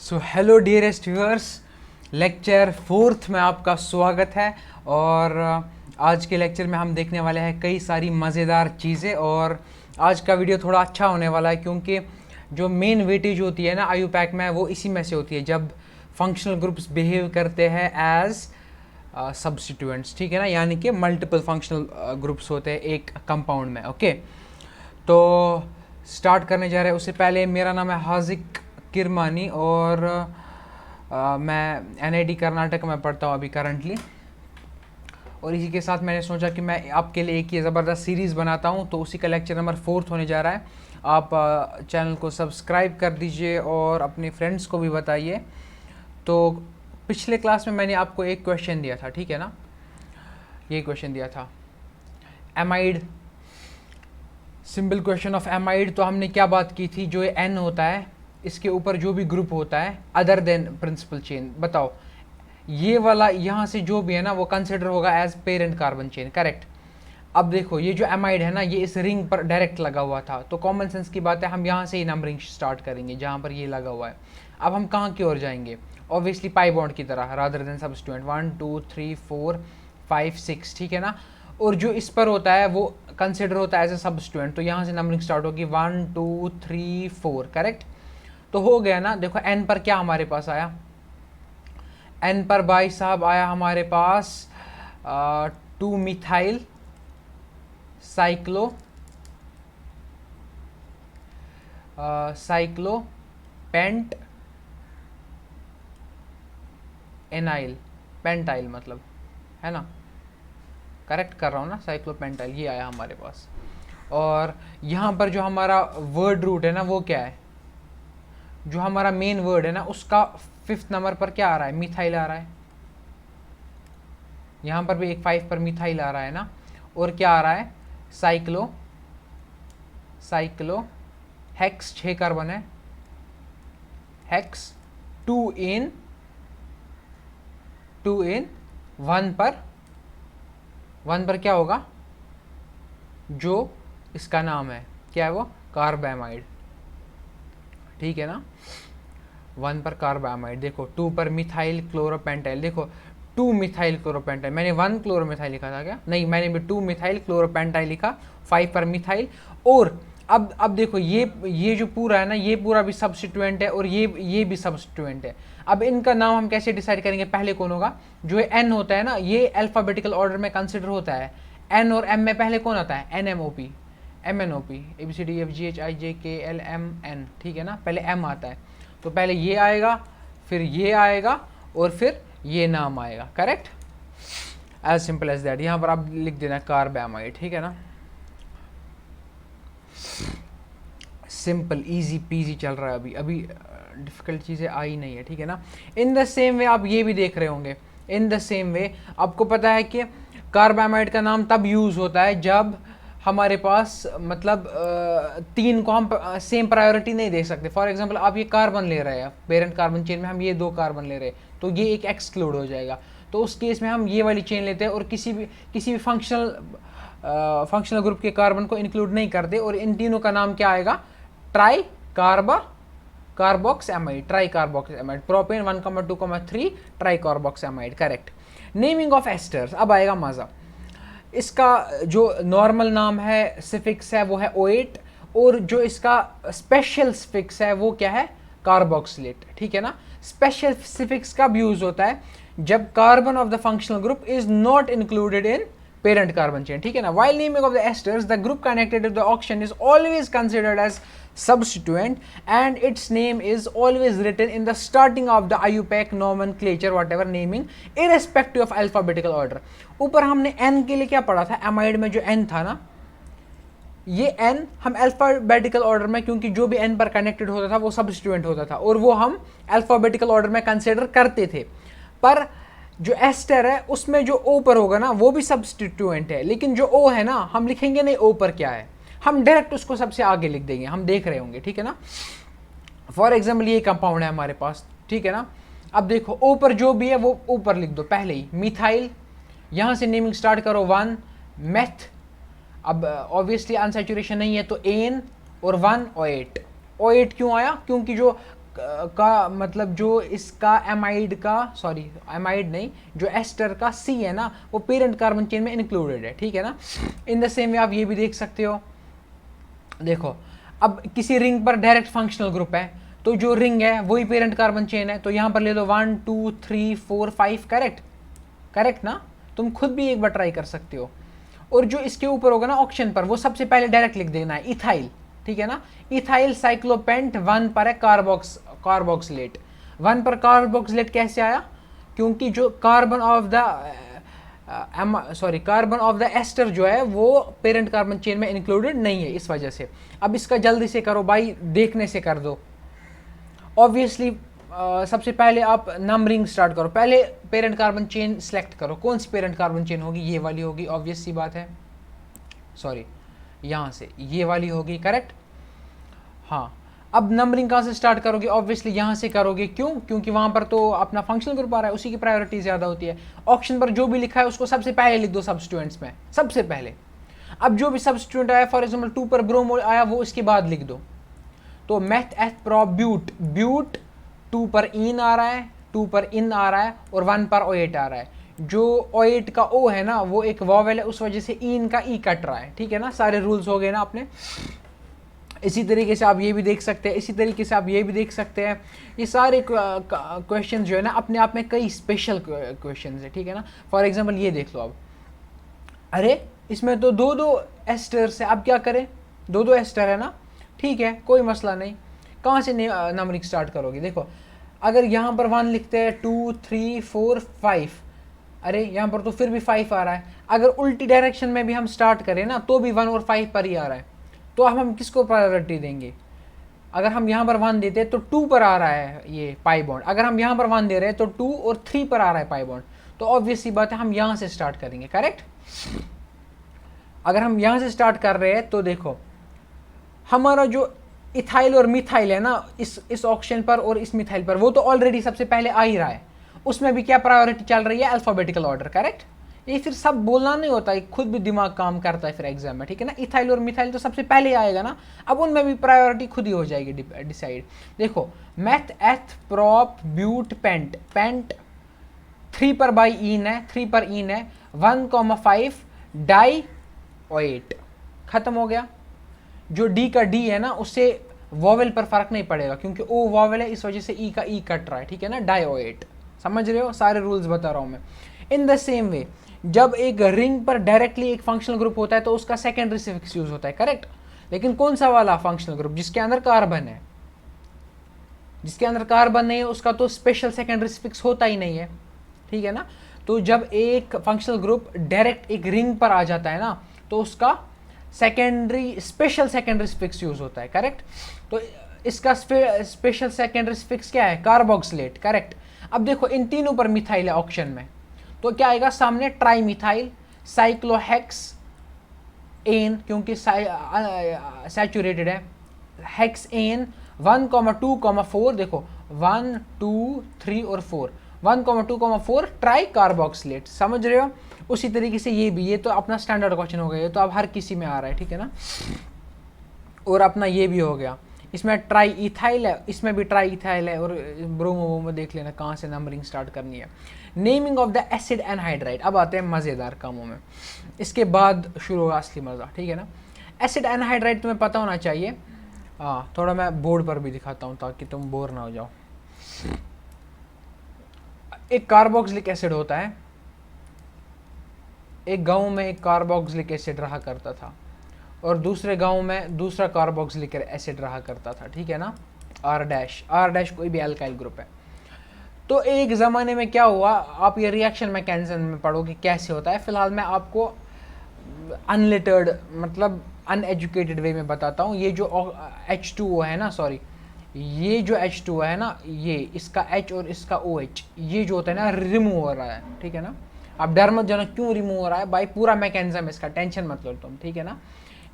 So hello dearest viewers, lecture fourth में आपका स्वागत है। और आज के लेक्चर में हम देखने वाले हैं कई सारी मज़ेदार चीज़ें। और आज का वीडियो थोड़ा अच्छा होने वाला है क्योंकि जो मेन वेटेज होती है ना आईयूपैक में, वो इसी में से होती है जब फंक्शनल ग्रुप्स बिहेव करते हैं एज सब्स्टिट्यूएंट्स। ठीक है ना, यानी कि मल्टीपल फंक्शनल ग्रुप्स होते हैं एक कंपाउंड में। ओके, तो स्टार्ट करने जा रहे हैं। उससे पहले मेरा नाम है हाजिक किरमानी और मैं एनआईटी कर्नाटक में पढ़ता हूँ अभी करंटली। और इसी के साथ मैंने सोचा कि मैं आपके लिए एक ये ज़बरदस्त सीरीज़ बनाता हूँ, तो उसी का लेक्चर नंबर 4 होने जा रहा है। आप चैनल को सब्सक्राइब कर दीजिए और अपने फ्रेंड्स को भी बताइए। तो पिछले क्लास में मैंने आपको एक क्वेश्चन दिया था, ठीक है ना, ये क्वेश्चन दिया था amide, simple question of amide. तो हमने क्या बात की थी, जो एन होता है इसके ऊपर जो भी ग्रुप होता है अदर देन प्रिंसिपल चेन, बताओ ये वाला यहाँ से जो भी है ना वो कंसिडर होगा as parent carbon chain, correct. अब देखो ये जो एमाइड है ना ये इस रिंग पर डायरेक्ट लगा हुआ था, तो कॉमन सेंस की बात है हम यहाँ से ही नंबरिंग स्टार्ट करेंगे जहाँ पर ये लगा हुआ है। अब हम कहाँ की ओर जाएंगे, ऑब्वियसली पाई बॉन्ड की तरह, रादर देन सब्स्टिट्यूएंट 1 2 3 4 5 6, ठीक है ना। और जो इस पर होता है वो कंसिडर होता है एज ए सब्स्टिट्यूएंट, तो यहाँ से नंबरिंग स्टार्ट होगी 1 2 3 4, करेक्ट। तो हो गया ना। देखो एन पर क्या हमारे पास आया, एन पर भाई साहब आया हमारे पास 2 मिथाइल साइक्लो साइक्लोपेंट एनाइल, पेंटाइल मतलब, है ना, करेक्ट कर रहा हूँ ना, साइक्लोपेंटाइल ये आया हमारे पास। और यहाँ पर जो हमारा वर्ड रूट है ना वो क्या है, जो हमारा मेन वर्ड है ना उसका 5th नंबर पर क्या आ रहा है, मिथाइल आ रहा है। यहाँ पर भी एक 5 पर मिथाइल आ रहा है ना। और क्या आ रहा है, साइक्लो साइक्लो हेक्स 6 कार्बन है, हेक्स 2 इन 1 पर 1 पर क्या होगा, जो इसका नाम है क्या है वो कार्बामाइड, ठीक है ना। 1 पर कार्बामाइड, देखो 2 पर मिथाइल क्लोरोपेंटाइल, देखो 2 मिथाइल क्लोरोपेंटाइल, मैंने 1 क्लोरोमिथाइल लिखा था क्या, नहीं मैंने भी 2 मिथाइल क्लोरोपेंटाइल लिखा, 5 पर मिथाइल। और अब देखो ये जो पूरा है ना ये पूरा भी सब्स्टिट्यूएंट है और ये भी सब्स्टिट्यूएंट है। अब इनका नाम हम कैसे डिसाइड करेंगे, पहले कौन होगा, जो एन होता है ना ये अल्फाबेटिकल ऑर्डर में कंसिडर होता है। एन और एम में पहले कौन आता है, N M O P, M N O P, A B C D F G H I J K L M N, ठीक है ना, पहले एम आता है। तो पहले ये आएगा, फिर ये आएगा और फिर ये नाम आएगा, correct, as simple as that. यहाँ पर आप लिख देना कार्बामाइड, ठीक है ना, सिंपल इजी पीजी चल रहा है। अभी डिफिकल्ट चीज़ें आई नहीं है, ठीक है ना। इन द सेम वे आप ये भी देख रहे होंगे, इन द सेम वे आपको पता है कि कार्बामाइड का नाम तब यूज़ होता है जब हमारे पास मतलब 3 को हम सेम प्रायोरिटी नहीं दे सकते। फॉर एग्जांपल आप ये कार्बन ले रहे हैं, पेरेंट कार्बन चेन में हम ये 2 कार्बन ले रहे हैं, तो ये एक एक्सक्लूड हो जाएगा। तो उस केस में हम ये वाली चेन लेते हैं और किसी भी फंक्शनल ग्रुप के कार्बन को इंक्लूड नहीं करते, और इन तीनों का नाम क्या आएगा, tri carboxamide, tri carboxamide, propane 1,2,3 tri carboxamide, correct. Naming of esters, अब आएगा मज़ा। इसका जो नॉर्मल नाम है, सिफिक्स है, वो है O8, और जो इसका स्पेशल सिफिक्स है वो क्या है, कार्बोक्सिलेट, ठीक है ना। स्पेशल सिफिक्स कब यूज होता है, जब carbon of the functional group is not included in parent carbon chain, ठीक है ना। While naming of the esters, the group connected to the oxygen is always considered as substituent and its name is always written in the starting of the IUPAC nomenclature, whatever naming, irrespective of alphabetical order। ऊपर हमने n के लिए क्या पढ़ा था, amide में जो n था ना, ये n हम अल्फाबेटिकल ऑर्डर में, क्योंकि जो भी n पर कनेक्टेड होता था वो सब्स्टिट्यूएंट होता था और वो हम अल्फाबेटिकल ऑर्डर में कंसिडर करते थे। पर जो एस्टर है उसमें जो ओ पर होगा ना वो भी सब्स्टिट्यूएंट है, लेकिन जो ओ है ना हम लिखेंगे नहीं ओ पर क्या है, हम डायरेक्ट उसको सबसे आगे लिख देंगे, हम देख रहे होंगे, ठीक है ना। फॉर एग्जाम्पल ये कंपाउंड है हमारे पास, ठीक है ना। अब देखो ओ पर जो भी है वो ऊपर लिख दो पहले ही, मिथाइल, यहाँ से नेमिंग स्टार्ट करो 1 मेथ, अब ऑब्वियसली अनसैचुरेशन नहीं है तो एन और 1 O8। O8 क्यों आया, क्योंकि जो का मतलब जो इसका एमाइड का, सॉरी एमाइड नहीं, जो एस्टर का सी है ना वो पेरेंट कार्बन चेन में इंक्लूडेड है, ठीक है ना। इन द सेम वे आप ये भी देख सकते हो, देखो अब किसी रिंग पर डायरेक्ट फंक्शनल ग्रुप है तो जो रिंग है वही पेरेंट कार्बन चेन है, तो यहां पर ले लो 1 2 3 4 5, करेक्ट, करेक्ट ना। तुम खुद भी एक बार ट्राई कर सकते हो। और जो इसके ऊपर होगा ना ऑप्शन पर, वो सबसे पहले डायरेक्ट लिख देना है इथाइल, ठीक है ना। इथाइल साइक्लोपेंट 1 पर है कार्बोक्सिलेट। 1 पर कार्बोक्सिलेट कैसे आया, क्योंकि जो कार्बन ऑफ द एस्टर जो है वो पेरेंट कार्बन चेन में इंक्लूडेड नहीं है, इस वजह से। अब इसका जल्दी से करो भाई, देखने से कर दो। ऑब्वियसली सबसे पहले आप नंबरिंग स्टार्ट करो, पहले पेरेंट कार्बन चेन सेलेक्ट करो, कौन सी पेरेंट कार्बन चेन होगी, ये वाली होगी, ऑब्वियस सी बात है, सॉरी यहाँ से ये वाली होगी, करेक्ट। हाँ, अब नंबरिंग कहाँ से स्टार्ट करोगे, ऑब्वियसली यहाँ से करोगे, क्यों, क्योंकि वहाँ पर तो अपना फंक्शनल ग्रुप आ रहा है, उसी की प्रायोरिटी ज़्यादा होती है। ऑप्शन पर जो भी लिखा है उसको सबसे पहले लिख दो सब्स्टिट्यूएंट्स में, सबसे पहले। अब जो भी सब्स्टिट्यूएंट आया, फॉर एग्जाम्पल 2 पर ब्रोमो आया, वो इसके बाद लिख दो। तो मेथ एथ प्रो ब्यूट, ब्यूट 2 पर इन आ रहा है, 2 पर इन आ रहा है, और 1 पर O8 आ रहा है। जो O8 का O है ना वो एक वॉवेल है, उस वजह से इन का ई कट रहा है, ठीक है ना। सारे रूल्स हो गए ना अपने। इसी तरीके से आप ये भी देख सकते हैं, इसी तरीके से आप ये भी देख सकते हैं। ये सारे क्वेश्चन जो है ना अपने आप में कई स्पेशल क्वेश्चन है, ठीक है ना। फॉर एग्जाम्पल ये देख लो, अब अरे इसमें तो 2-2 एस्टर्स है, अब क्या करें, 2-2 एस्टर है ना, ठीक है कोई मसला नहीं। कहाँ से नंबरिंग स्टार्ट करोगे, देखो अगर यहाँ पर 1 लिखते हैं, 2 3 4 5, अरे यहाँ पर तो फिर भी 5 आ रहा है। अगर उल्टी डायरेक्शन में भी हम स्टार्ट करें ना तो भी 1 और 5 पर ही आ रहा है, तो अब हम किसको प्रायोरिटी देंगे। अगर हम यहाँ पर 1 देते हैं तो 2 पर आ रहा है ये पाई बॉन्ड, अगर हम यहाँ पर 1 दे रहे हैं तो 2 और 3 पर आ रहा है पाई बॉन्ड, तो ऑब्वियस सी बात है हम यहाँ से स्टार्ट करेंगे, करेक्ट। अगर हम यहाँ से स्टार्ट कर रहे हैं तो देखो हमारा जो इथाइल और मिथाइल है ना इस ऑप्शन पर और इस मिथाइल पर, वो तो ऑलरेडी सबसे पहले आ ही रहा है, उसमें भी क्या प्रायोरिटी चल रही है, अल्फाबेटिकल ऑर्डर, करेक्ट। ये फिर सब बोलना नहीं होता है, खुद भी दिमाग काम करता है फिर एग्जाम में, ठीक है ना। इथाइल और मिथाइल तो सबसे पहले आएगा ना, अब उनमें भी प्रायोरिटी खुद ही हो जाएगी डिसाइड। देखो मेथ एथ प्रॉप ब्यूट पेंट, पेंट 3 पर बाई इन है, 3 पर इन है, 1,5 डाई O8, खत्म हो गया। जो डी का डी है ना उससे वॉवेल पर फर्क नहीं पड़ेगा, क्योंकि ओ वॉवेल है, इस वजह से ई का ई कट रहा है, ठीक है ना, डाई O8। समझ रहे हो, सारे रूल्स बता रहा हूं मैं। इन द सेम वे जब एक रिंग पर डायरेक्टली एक फंक्शनल ग्रुप होता है तो उसका सेकेंडरी सफिक्स यूज होता है, करेक्ट। लेकिन कौन सा वाला फंक्शनल ग्रुप, जिसके अंदर कार्बन है, जिसके अंदर कार्बन नहीं है उसका तो स्पेशल सेकेंडरी सफिक्स होता ही नहीं है, ठीक है ना। तो जब एक फंक्शनल ग्रुप डायरेक्ट एक रिंग पर आ जाता है ना तो उसका secondary special secondary suffix use होता है, करेक्ट। तो इसका स्पेशल सेकेंडरी सफिक्स क्या है, कार्बोक्सिलेट, करेक्ट। अब देखो इन तीनों पर मिथाइल है ऑप्शन में, तो क्या आएगा सामने, ट्राई मिथाइल, साइक्लोहेक्स एन, क्योंकि सैचुरेटेड है, हेक्स एन 1,2,4, देखो 1 2 3 और 4, 1,2,4 ट्राई कार्बोक्सिलेट, समझ रहे हो। उसी तरीके से ये भी, ये तो अपना स्टैंडर्ड क्वेश्चन हो गया, ये तो अब हर किसी में आ रहा है, ठीक है ना। और अपना ये भी हो गया, इसमें ट्राई इथाइल है, इसमें भी ट्राई इथाइल है, और ब्रोमो वोमो देख लेना कहाँ से नंबरिंग स्टार्ट करनी है। Naming of the acid anhydride, अब आते हैं मज़ेदार कामों में, इसके बाद शुरू होगा असली मज़ा, ठीक है ना। एसिड एनहाइड्राइड तुम्हें पता होना चाहिए, हाँ थोड़ा मैं बोर्ड पर भी दिखाता हूँ ताकि तुम बोर ना हो जाओ। एक कार्बोक्सिलिक एसिड होता है, एक गांव में एक कार्बोक्सिलिक एसिड रहा करता था और दूसरे गांव में दूसरा कार्बोक्सिलिक एसिड रहा करता था, ठीक है ना। आर डैश कोई भी अल्काइल ग्रुप है। तो एक ज़माने में क्या हुआ, आप ये रिएक्शन मैकेनिज्म में पढ़ोगे कैसे होता है। फिलहाल मैं आपको अनलिटर्ड मतलब अनएजुकेटेड वे में बताता हूँ। ये जो H2O है ना, सॉरी ये जो H2O है ना, ये इसका H और इसका OH, ये जो होता है ना रिमूव हो रहा है, ठीक है ना। अब डर मत जाना क्यों रिमूव हो रहा है भाई, पूरा मैकेनिज्म इसका, टेंशन मत लो तुम, ठीक है ना।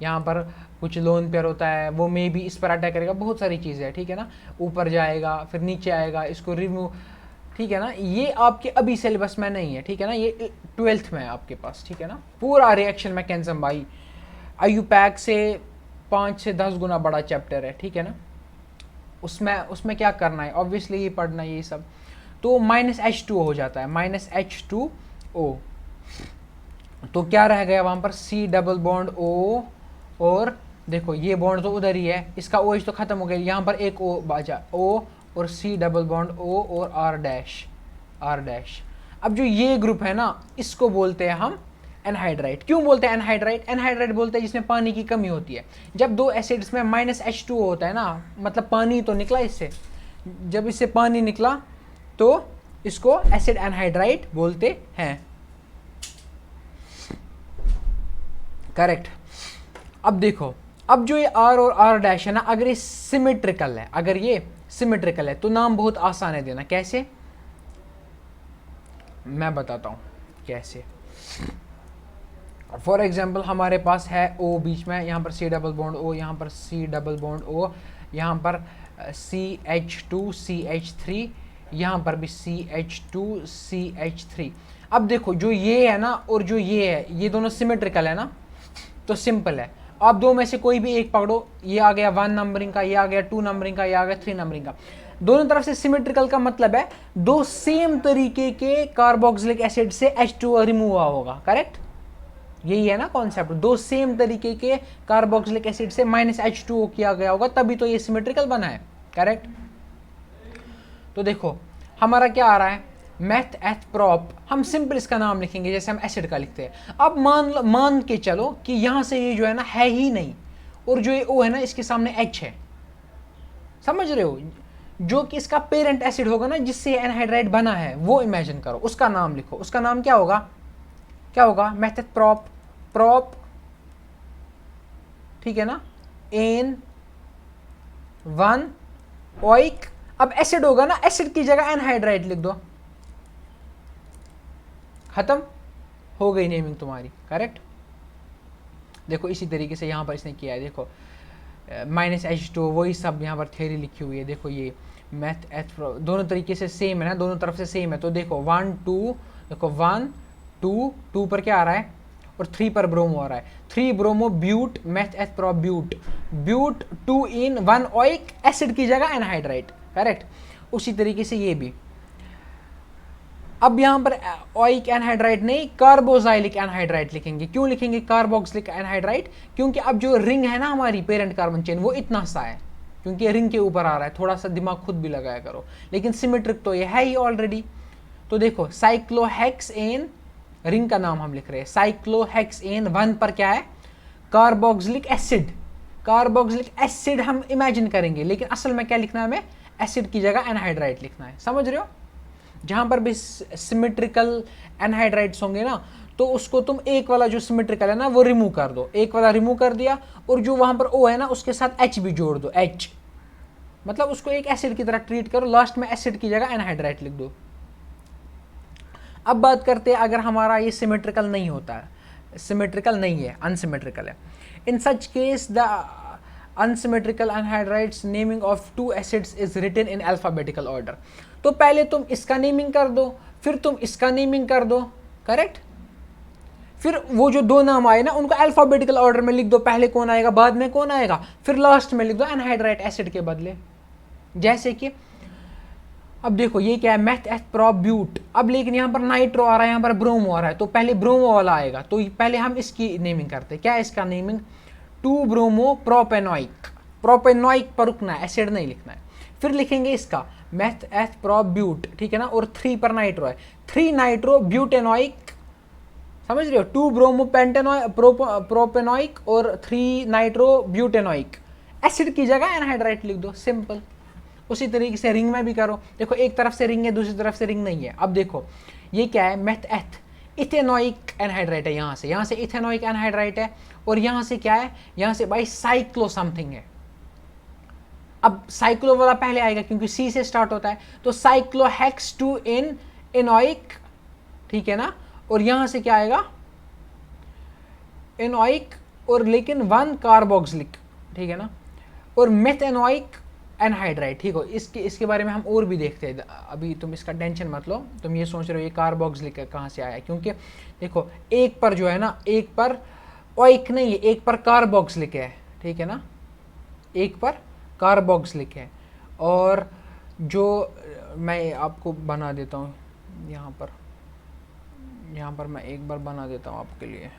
यहाँ पर कुछ लोन पेयर होता है, वो मे भी इस पर अटैक करेगा, बहुत सारी चीज़ें हैं, ठीक है ना। ऊपर जाएगा फिर नीचे आएगा, इसको रिमूव, ठीक है ना। ये आपके अभी सिलेबस में नहीं है, ठीक है ना, ये 12th में है आपके पास, ठीक है ना। पूरा रिएक्शन मैकेनिज्म भाई IUPAC से 5 से 10 गुना बड़ा चैप्टर है, ठीक है ना। उसमें उसमें क्या करना है, ऑब्वियसली ये पढ़ना है ये सब। तो -H2O हो जाता है, -H2O। तो क्या रह गया वहाँ पर, C डबल बॉन्ड O, और देखो ये बॉन्ड तो उधर ही है, इसका OH तो ख़त्म हो गया, यहाँ पर एक O बचा, O और C डबल बॉन्ड O और R डैश। अब जो ये ग्रुप है ना, इसको बोलते हैं हम एनहाइड्राइड। क्यों बोलते हैं एनहाइड्राइड? एनहाइड्राइड बोलते हैं जिसमें पानी की कमी होती है। जब दो एसिड्स में -H2O होता है ना, मतलब पानी तो निकला इससे, जब इससे पानी निकला तो इसको एसिड एनहाइड्राइड बोलते हैं। करेक्ट। अब देखो, अब जो ये R और R डैश है ना, अगर ये सिमेट्रिकल है, अगर ये सिमेट्रिकल है तो नाम बहुत आसान है देना। कैसे? मैं बताता हूँ कैसे। फॉर एग्जाम्पल हमारे पास है O बीच में, यहाँ पर C डबल बॉन्ड O, यहाँ पर C डबल बॉन्ड O, यहाँ पर CH2CH3, यहाँ पर भी CH2CH3। अब देखो जो ये है ना और जो ये है, ये दोनों सिमेट्रिकल है ना, तो सिंपल है, आप दो में से कोई भी एक पकड़ो, ये आ गया 1 नंबरिंग का, ये आ गया 2 नंबरिंग का, ये आ गया 3 नंबरिंग का। दोनों तरफ से सिमेट्रिकल का मतलब है दो सेम तरीके के कार्बोक्सिलिक एसिड से H2O रिमूव हुआ होगा। करेक्ट, यही है ना कॉन्सेप्ट, दो सेम तरीके के कार्बोक्सिलिक एसिड से -H2O किया गया होगा, तभी तो ये सिमेट्रिकल बना है। करेक्ट। तो देखो हमारा क्या आ रहा है, मेथ एथ प्रोप, हम सिंपल इसका नाम लिखेंगे जैसे हम एसिड का लिखते हैं। अब मान के चलो कि यहां से ये जो है ना है ही नहीं, और जो ये O है ना इसके सामने H है, समझ रहे हो, जो कि इसका पेरेंट एसिड होगा ना जिससे एनहाइड्राइड बना है, वो इमेजिन करो, उसका नाम लिखो। उसका नाम क्या होगा, क्या होगा, मेथड प्रोप, प्रोप, ठीक है ना, एन 1 ओइक। अब एसिड होगा ना, एसिड की जगह एनहाइड्राइड लिख दो, खत्म हो गई नेमिंग तुम्हारी। करेक्ट। देखो इसी तरीके से यहां पर इसने किया है, देखो -H2, वही सब यहाँ पर थ्योरी लिखी हुई है। देखो ये मैथ एथ दोनों तरीके से सेम है ना, दोनों तरफ से सेम है। तो देखो 1 2, देखो 1 2 पर क्या आ रहा है, और 3 पर ब्रोमो आ रहा है, 3 bromo but, meth eth pro but, but 2 ene 1 oic, acid की जगह एनहाइड्राइड। करेक्ट। उसी तरीके से ये भी, अब यहां पर ओइक एनहाइड्राइड नहीं, कार्बोजाइलिक एनहाइड्राइड लिखेंगे। क्यों लिखेंगे कार्बोक्सिलिक एनहाइड्राइड? क्योंकि अब जो रिंग है ना हमारी पेरेंट कार्बन चेन, वो इतना सा है, क्योंकि रिंग के ऊपर आ रहा है। थोड़ा सा दिमाग खुद भी लगाया करो, लेकिन सिमेट्रिक तो ये है ही ऑलरेडी। तो देखो साइक्लोहेक्सेन, रिंग का नाम हम लिख रहे हैं, साइक्लोहेक्सेन 1 पर क्या है, कार्बोक्सिलिक एसिड। कार्बोक्सिलिक एसिड हम इमेजिन करेंगे, लेकिन असल में क्या लिखना है हमें, एसिड की जगह एनहाइड्राइड लिखना है। समझ रहे हो? जहां पर भी सिमेट्रिकल एनहाइड्राइड्स होंगे ना, तो उसको तुम एक वाला जो सिमेट्रिकल है ना वो रिमूव कर दो, एक वाला रिमूव कर दिया, और जो वहां पर O है ना उसके साथ H भी जोड़ दो, H, मतलब उसको एक एसिड की तरह ट्रीट करो, लास्ट में एसिड की जगह एनहाइड्राइड लिख दो। अब बात करते हैं अगर हमारा ये सिमेट्रिकल नहीं होता है, सिमेट्रिकल नहीं है, अनसिमेट्रिकल है, in such case the unsymmetrical anhydrides naming of 2 acids is written in alphabetical order। तो पहले तुम इसका नेमिंग कर दो, फिर तुम इसका नेमिंग कर दो। करेक्ट। फिर वो जो दो नाम आए ना उनको अल्फाबेटिकल ऑर्डर में लिख दो, पहले कौन आएगा बाद में कौन आएगा, फिर लास्ट में लिख दो एनहाइड्राइड एसिड के बदले। जैसे कि अब देखो ये क्या है, मेथ एथ प्रो ब्यूट। अब लेकिन यहाँ पर नाइट्रो आ रहा है, यहाँ पर ब्रोमो आ रहा है, तो पहले ब्रोमो वाला आएगा, तो पहले हम इसकी नेमिंग करते हैं। क्या है इसका नेमिंग, 2 ब्रोमो प्रोपेनोइक। प्रोपेनोइक पर रुकना है, एसिड नहीं लिखना है। फिर लिखेंगे इसका मेथ एथ प्रो ब्यूट, ठीक है ना, और 3 पर नाइट्रो है, 3 नाइट्रो ब्यूटेनोइक। समझ रहे हो, 2 ब्रोमो प्रोपेनोइक और 3 नाइट्रो ब्यूटेनोइक, एसिड की जगह एनहाइड्राइड लिख दो, सिंपल। उसी तरीके से रिंग में भी करो, देखो एक तरफ से रिंग है दूसरी तरफ से रिंग नहीं है। अब देखो ये क्या है, मेथ एथ इथेनोइक एनहाइड्राइड है, यहाँ से इथेनोइक एनहाइड्राइड है, और यहाँ से क्या है, यहाँ से भाई साइक्लो समथिंग है। अब साइक्लो वाला पहले आएगा क्योंकि सी से स्टार्ट होता है, तो साइक्लोहेक्स 2 इन एनोइक, ठीक है ना, और यहाँ से क्या आएगा एनोइक, और लेकिन 1 कार्बोक्सिलिक, ठीक है ना, और मेथेनोइक एनहाइड्राइड। ठीक हो, इसके बारे में हम और भी देखते हैं, अभी तुम इसका टेंशन मत लो। तुम ये सोच रहे हो ये कार्बोक्सिलिक कहाँ से आया, क्योंकि देखो एक पर जो है ना, एक पर ओइक नहीं है, एक पर कार्बोक्सिलिक है, ठीक है ना, एक पर कार्बोक्सिलिक है, और जो मैं आपको बना देता हूँ यहाँ पर मैं एक बार बना देता हूँ आपके लिए।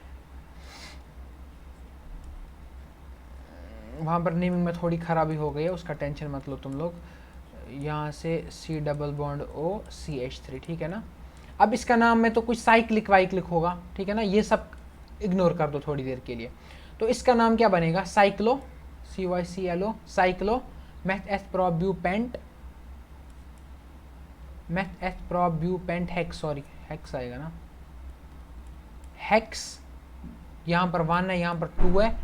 वहाँ पर नेमिंग में थोड़ी ख़राबी हो गई है, उसका टेंशन मत लो तुम लोग। यहाँ से C+O CH3, ठीक है ना। अब इसका नाम में तो कुछ साइक्लिक वाइक्लिक होगा, ठीक है ना, ये सब इग्नोर कर दो थोड़ी देर के लिए। तो इसका नाम क्या बनेगा, cyclo, CYCLO, cyclo meth eth prop but pent hex, sorry hex आएगा ना, हेक्स। यहाँ पर 1 है, यहाँ पर 2 है,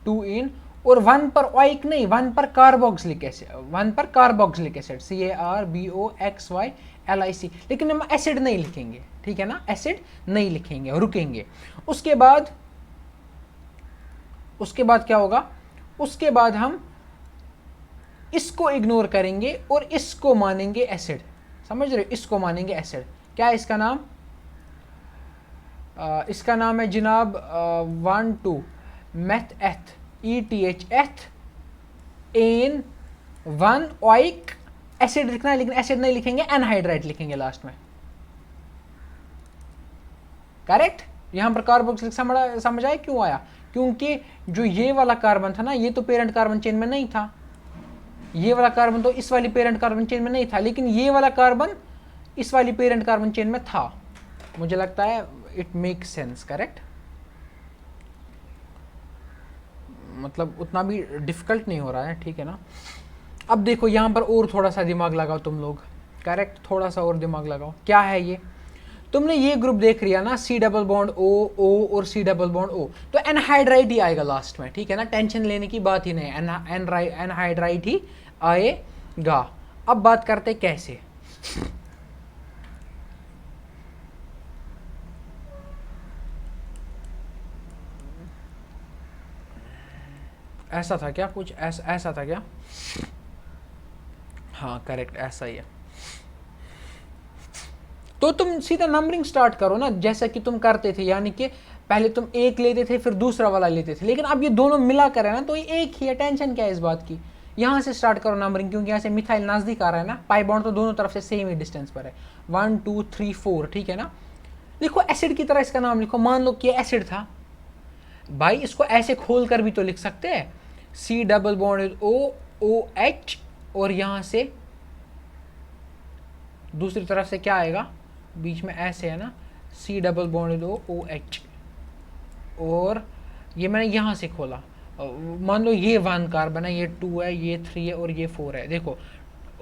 2 इन और 1 पर ओइक नहीं, 1 पर कार्बोक्सिलिक एसिड, 1 पर कार्बोक्सिलिक एसिड CARBOXYLIC। लेकिन हम एसिड नहीं लिखेंगे, ठीक है ना, एसिड नहीं लिखेंगे, रुकेंगे। उसके बाद क्या होगा, उसके बाद हम इसको इग्नोर करेंगे और इसको मानेंगे एसिड, समझ रहे हो, इसको मानेंगे एसिड। क्या है इसका नाम, इसका नाम है जनाब 1,2 मेथएथ ETH एन 1 ओइक एसिड लिखना है, लेकिन एसिड नहीं लिखेंगे, एनहाइड्राइड लिखेंगे लास्ट में, करेक्ट। यहां पर कार्बोक्सिलिक समझ आया क्यों आया, क्योंकि जो ये वाला कार्बन था ना, ये तो पेरेंट कार्बन चेन में नहीं था, ये वाला कार्बन तो इस वाली पेरेंट कार्बन चेन में नहीं था, लेकिन ये वाला कार्बन इस वाली पेरेंट कार्बन चेन में था। मुझे लगता है इट मेक सेंस, करेक्ट, मतलब उतना भी डिफिकल्ट नहीं हो रहा है, ठीक है ना। अब देखो यहाँ पर और थोड़ा सा दिमाग लगाओ तुम लोग, करेक्ट, थोड़ा सा और दिमाग लगाओ। क्या है ये, तुमने ये ग्रुप देख लिया ना, C डबल बॉन्ड O और C डबल बॉन्ड O, तो एनहाइड्राइड ही आएगा लास्ट में, ठीक है ना, टेंशन लेने की बात ही नहीं, एनहाइड्राइड ही आएगा। अब बात करते कैसे, ऐसा था क्या कुछ, ऐसा था क्या, हाँ करेक्ट ऐसा ही है। तो तुम सीधा नंबरिंग स्टार्ट करो ना, जैसा कि तुम करते थे, यानी कि पहले तुम एक लेते थे फिर दूसरा वाला लेते थे, लेकिन अब ये दोनों मिला कर है ना, तो ये एक ही है, टेंशन क्या है इस बात की। यहाँ से स्टार्ट करो नंबरिंग, क्योंकि यहाँ से मिथाइल नजदीक आ रहा है ना, पाई बॉन्ड तो दोनों तरफ से सेम ही डिस्टेंस पर है, 1 2 3 4, ठीक है ना। लिखो एसिड की तरह इसका नाम लिखो, मान लो कि एसिड था भाई, इसको ऐसे खोल कर भी तो लिख सकते हैं, C डबल बॉन्ड OH और यहाँ से दूसरी तरफ से क्या आएगा, बीच में ऐसे है ना, C डबल बॉन्ड OH, और ये मैंने यहाँ से खोला, मान लो ये 1 कार्बन है, ये 2 है, ये 3 है और ये 4 है, देखो,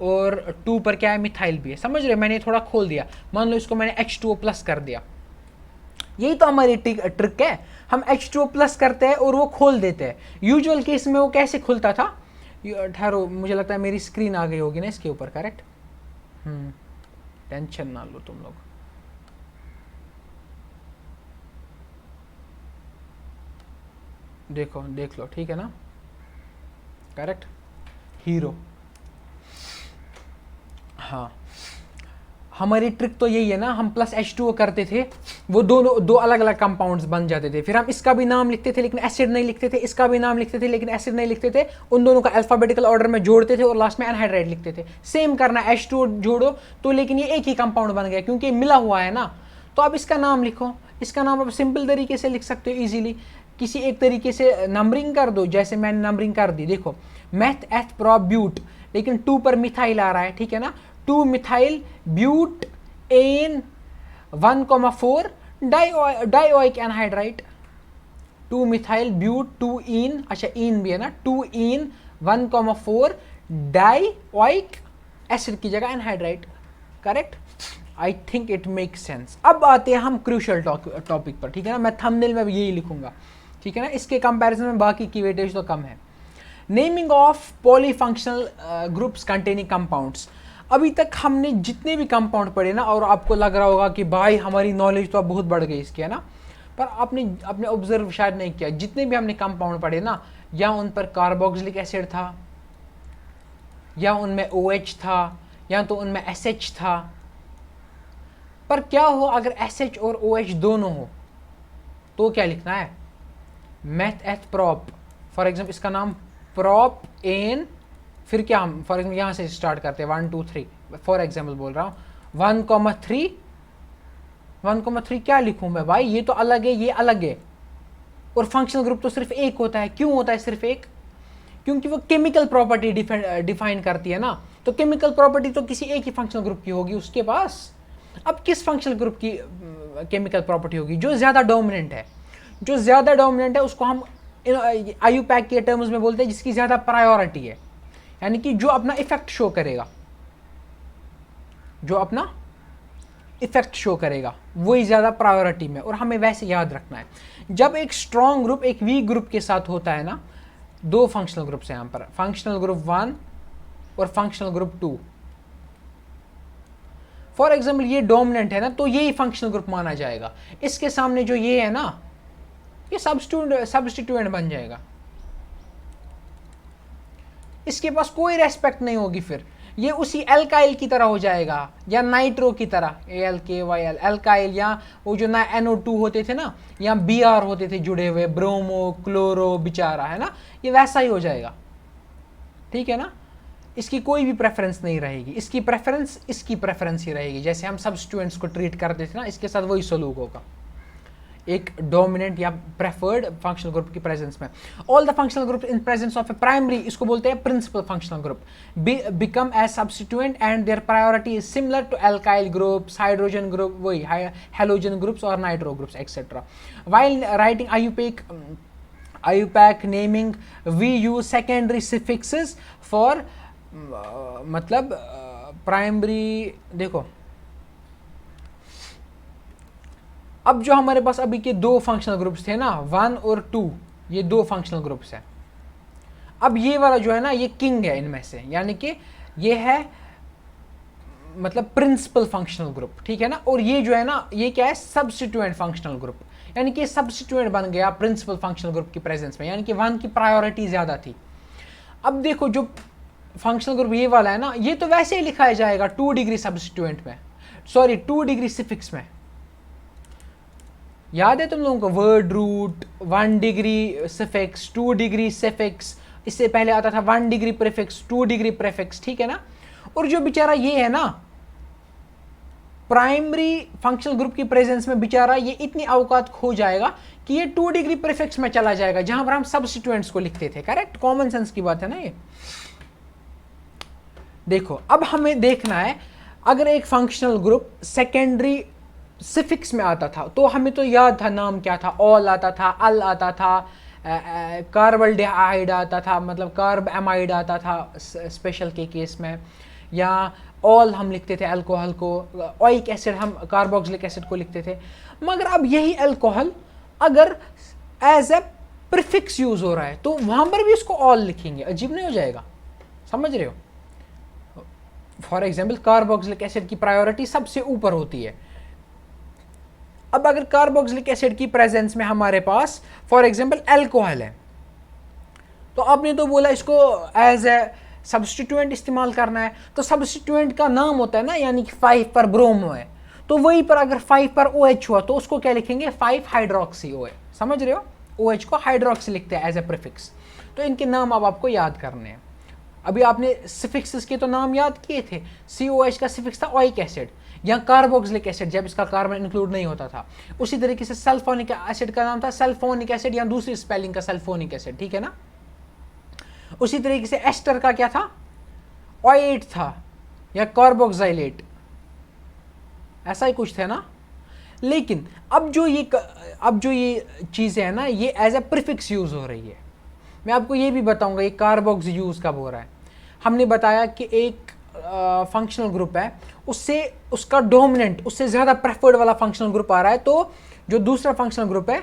और 2 पर क्या है, मिथाइल भी है, समझ रहे, मैंने थोड़ा खोल दिया, मान लो इसको मैंने H2O प्लस कर दिया। यही तो हमारी ट्रिक है, हम H2O प्लस करते हैं और वो खोल देते हैं। यूजुअल केस में वो कैसे खुलता था, ठहरो, मुझे लगता है मेरी स्क्रीन आ गई होगी ना इसके ऊपर, करेक्ट, टेंशन ना लो तुम लोग, देखो देख लो, ठीक है ना, करेक्ट, हीरो। हाँ, हमारी ट्रिक तो यही है ना, हम प्लस H2O करते थे, वो दो अलग अलग कंपाउंड्स बन जाते थे, फिर हम इसका भी नाम लिखते थे लेकिन एसिड नहीं लिखते थे, इसका भी नाम लिखते थे लेकिन एसिड नहीं लिखते थे, उन दोनों का अल्फाबेटिकल ऑर्डर में जोड़ते थे और लास्ट में एनहाइड्राइड लिखते थे। सेम करना, H2O जोड़ो तो, लेकिन ये एक ही कंपाउंड बन गया क्योंकि मिला हुआ है ना। तो अब इसका नाम लिखो, इसका नाम आप सिंपल तरीके से लिख सकते हो इजीली, किसी एक तरीके से नंबरिंग कर दो, जैसे मैंने नंबरिंग कर दी, देखो मेथएथप्रोब्यूट, लेकिन 2 पर मिथाइल आ रहा है, ठीक है ना, 2 methyl but ane 1,4 dioic anhydride, 2 methyl but 2 ene, अच्छा इन भी है ना, 2 इन 1,4 डाइओइक एसिड की जगह anhydride, correct. I think it make sense. अब आते हैं हम क्रूशियल टॉपिक पर, ठीक है ना, मैं थंबनेल में भी यही लिखूंगा, ठीक है ना, इसके कंपैरिजन में बाकी की वेटेज तो कम है। Naming of polyfunctional groups containing compounds. अभी तक हमने जितने भी कंपाउंड पढ़े ना, और आपको लग रहा होगा कि भाई हमारी नॉलेज तो अब बहुत बढ़ गई इसकी, है ना, पर आपने ऑब्जर्व शायद नहीं किया, जितने भी हमने कंपाउंड पढ़े ना, या उन पर कार्बोक्सिलिक एसिड था, या उनमें OH था, या तो उनमें SH था, पर क्या हो अगर SH और OH दोनों हो, तो क्या लिखना है, मेथएथप्रोप, फॉर एग्जाम्पल इसका नाम प्रॉप एन, फिर क्या हम फॉर एग्जाम्पल यहाँ से स्टार्ट करते हैं 1 2 3, फॉर एग्जाम्पल बोल रहा हूँ 1,3, 1,3 क्या लिखूँ मैं भाई, ये तो अलग है, ये अलग है, और फंक्शनल ग्रुप तो सिर्फ एक होता है। क्यों होता है सिर्फ एक? क्योंकि वो केमिकल प्रॉपर्टी डिफाइन करती है ना, तो केमिकल प्रॉपर्टी तो किसी एक ही फंक्शनल ग्रुप की होगी उसके पास। अब किस फंक्शनल ग्रुप की केमिकल प्रॉपर्टी होगी? जो ज़्यादा डोमिनेंट है, जो ज़्यादा डोमिनेंट है उसको हम IUPAC के टर्म्स में बोलते हैं जिसकी ज़्यादा प्रायोरिटी है, यानी कि जो अपना इफेक्ट शो करेगा, जो अपना इफेक्ट शो करेगा वही ज़्यादा प्रायोरिटी में। और हमें वैसे याद रखना है, जब एक स्ट्रॉन्ग ग्रुप एक वीक ग्रुप के साथ होता है ना, दो फंक्शनल ग्रुप्स हैं यहाँ पर, फंक्शनल ग्रुप 1 और फंक्शनल ग्रुप 2। फॉर एग्जाम्पल ये डोमिनेंट है ना, तो यही फंक्शनल ग्रुप माना जाएगा। इसके सामने जो ये है ना, ये सब्स्टिट्यूएंट बन जाएगा, इसके पास कोई रेस्पेक्ट नहीं होगी, फिर ये उसी एल्काइल की तरह हो जाएगा या नाइट्रो की तरह, ALKYL एल्काइल, या वो जो ना NO2 होते थे ना, या BR होते थे जुड़े हुए, ब्रोमो क्लोरो बेचारा, है ना, ये वैसा ही हो जाएगा, ठीक है ना। इसकी कोई भी प्रेफरेंस नहीं रहेगी, इसकी प्रेफरेंस ही रहेगी। जैसे हम सब्स्टिट्यूएंट्स को ट्रीट करते थे ना, इसके साथ वही सलूक होगा एक डोमिनेंट या प्रेफर्ड फंक्शनल ग्रुप की प्रेजेंस में। All the functional group in presence of a primary, इसको बोलते हैं principal functional group, become as substituent and their priority is similar to alkyl groups, hydrogen group, वही हेलोजन ग्रुप्स और nitro groups etcetera. While writing IUPAC naming we use secondary suffixes for, मतलब primary. देखो अब जो हमारे पास अभी के दो फंक्शनल ग्रुप्स थे ना, 1 और 2, ये दो फंक्शनल ग्रुप्स हैं। अब ये वाला जो है ना, ये किंग है इनमें से, यानी कि ये है मतलब प्रिंसिपल फंक्शनल ग्रुप, ठीक है ना। और ये जो है ना, ये क्या है, सब्स्टिट्यूएंट फंक्शनल ग्रुप, यानी कि सब्स्टिट्यूएंट बन गया प्रिंसिपल फंक्शनल ग्रुप की प्रेजेंस में, यानी कि 1 की प्रायोरिटी ज़्यादा थी। अब देखो जो फंक्शनल ग्रुप ये वाला है ना, ये तो वैसे ही लिखाया जाएगा 2 डिग्री सब्स्टिट्यूएंट में, सॉरी 2 डिग्री सिफिक्स में। याद है तुम लोगों को word root, 1 degree suffix, 2 degree suffix, इससे पहले आता था 1 डिग्री प्रीफिक्स, 2 डिग्री प्रीफिक्स, ठीक है ना। और जो बेचारा ये है ना, प्राइमरी फंक्शनल ग्रुप की प्रेजेंस में बेचारा ये इतनी औकात खो जाएगा कि ये 2 डिग्री प्रीफिक्स में चला जाएगा, जहां पर हम सब्स्टिट्यूएंट्स को लिखते थे। करेक्ट, कॉमन सेंस की बात है ना ये। देखो अब हमें देखना है, अगर एक फंक्शनल ग्रुप सेकेंडरी सिफिक्स में आता था तो हमें तो याद था नाम क्या था, ऑल आता था, अल आता था, कार्बल्डिहाइड आता था, मतलब कार्ब एमाइड आता था स्पेशल के केस में, या ऑल हम लिखते थे अल्कोहल को, ओइक एसिड हम कार्बोक्सिलिक एसिड को लिखते थे। मगर अब यही अल्कोहल अगर एज ए प्रीफिक्स यूज हो रहा है तो वहां पर भी उसको ऑल लिखेंगे, अजीब नहीं हो जाएगा? समझ रहे हो? फॉर एग्जाम्पल कार्बोक्सिलिक एसिड की प्रायोरिटी सबसे ऊपर होती है। अब अगर कार्बोक्सिलिक एसिड की प्रेजेंस में हमारे पास फॉर एग्जांपल अल्कोहल है, तो आपने तो बोला इसको एज ए सब्स्टिट्यूएंट इस्तेमाल करना है, तो सब्स्टिट्यूएंट का नाम होता है ना, यानी कि 5 पर ब्रोमो है, तो वहीं पर अगर 5 पर OH हुआ तो उसको क्या लिखेंगे, 5 हाइड्रोक्सी OH। समझ रहे हो? OH को हाइड्रोक्सी लिखते हैं एज ए प्रीफिक्स। तो इनके नाम अब आपको याद करने हैं। अभी आपने सिफिक्सेस के तो नाम याद किए थे, COH का सिफिक्स था ओइक एसिड, या कार्बोक्सिलिक एसिड जब इसका कार्बन इंक्लूड नहीं होता था। उसी तरीके से सल्फोनिक एसिड का नाम था सल्फोनिक एसिड, या दूसरी स्पेलिंग का सल्फोनिक एसिड, ठीक है ना। उसी तरीके से एस्टर का क्या था, ओएट था, या कार्बोक्साइलेट, ऐसा ही कुछ था ना। लेकिन अब जो ये चीज़ें हैं ना, ये एज ए प्रीफिक्स यूज हो रही है। मैं आपको ये भी बताऊंगा ये कार्बोक्स यूज कब हो रहा है। हमने बताया कि एक फंक्शनल ग्रुप है, उससे उसका डोमिनेंट, उससे ज़्यादा प्रेफर्ड वाला फंक्शनल ग्रुप आ रहा है, तो जो दूसरा फंक्शनल ग्रुप है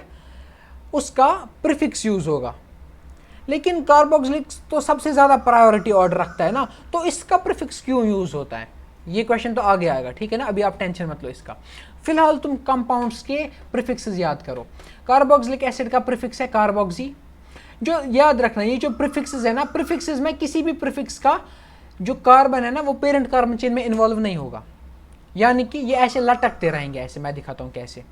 उसका प्रीफिक्स यूज होगा। लेकिन कार्बोक्सिलिक तो सबसे ज़्यादा प्रायोरिटी ऑर्डर रखता है ना, तो इसका प्रीफिक्स क्यों यूज होता है, ये क्वेश्चन तो आगे आएगा, ठीक है ना। अभी आप टेंशन मत लो इसका, फिलहाल तुम कंपाउंड्स के प्रीफिक्सेस याद करो। कार्बोक्सिलिक एसिड का प्रीफिक्स है कार्बोक्सी। जो याद रखना, ये जो प्रीफिक्सेस है ना, प्रीफिक्सेस में किसी भी प्रीफिक्स का जो कार्बन है ना, वो पेरेंट कार्बन चेन में इन्वॉल्व नहीं होगा, यानी कि ये ऐसे लटकते रहेंगे, ऐसे मैं दिखाता हूं कैसे।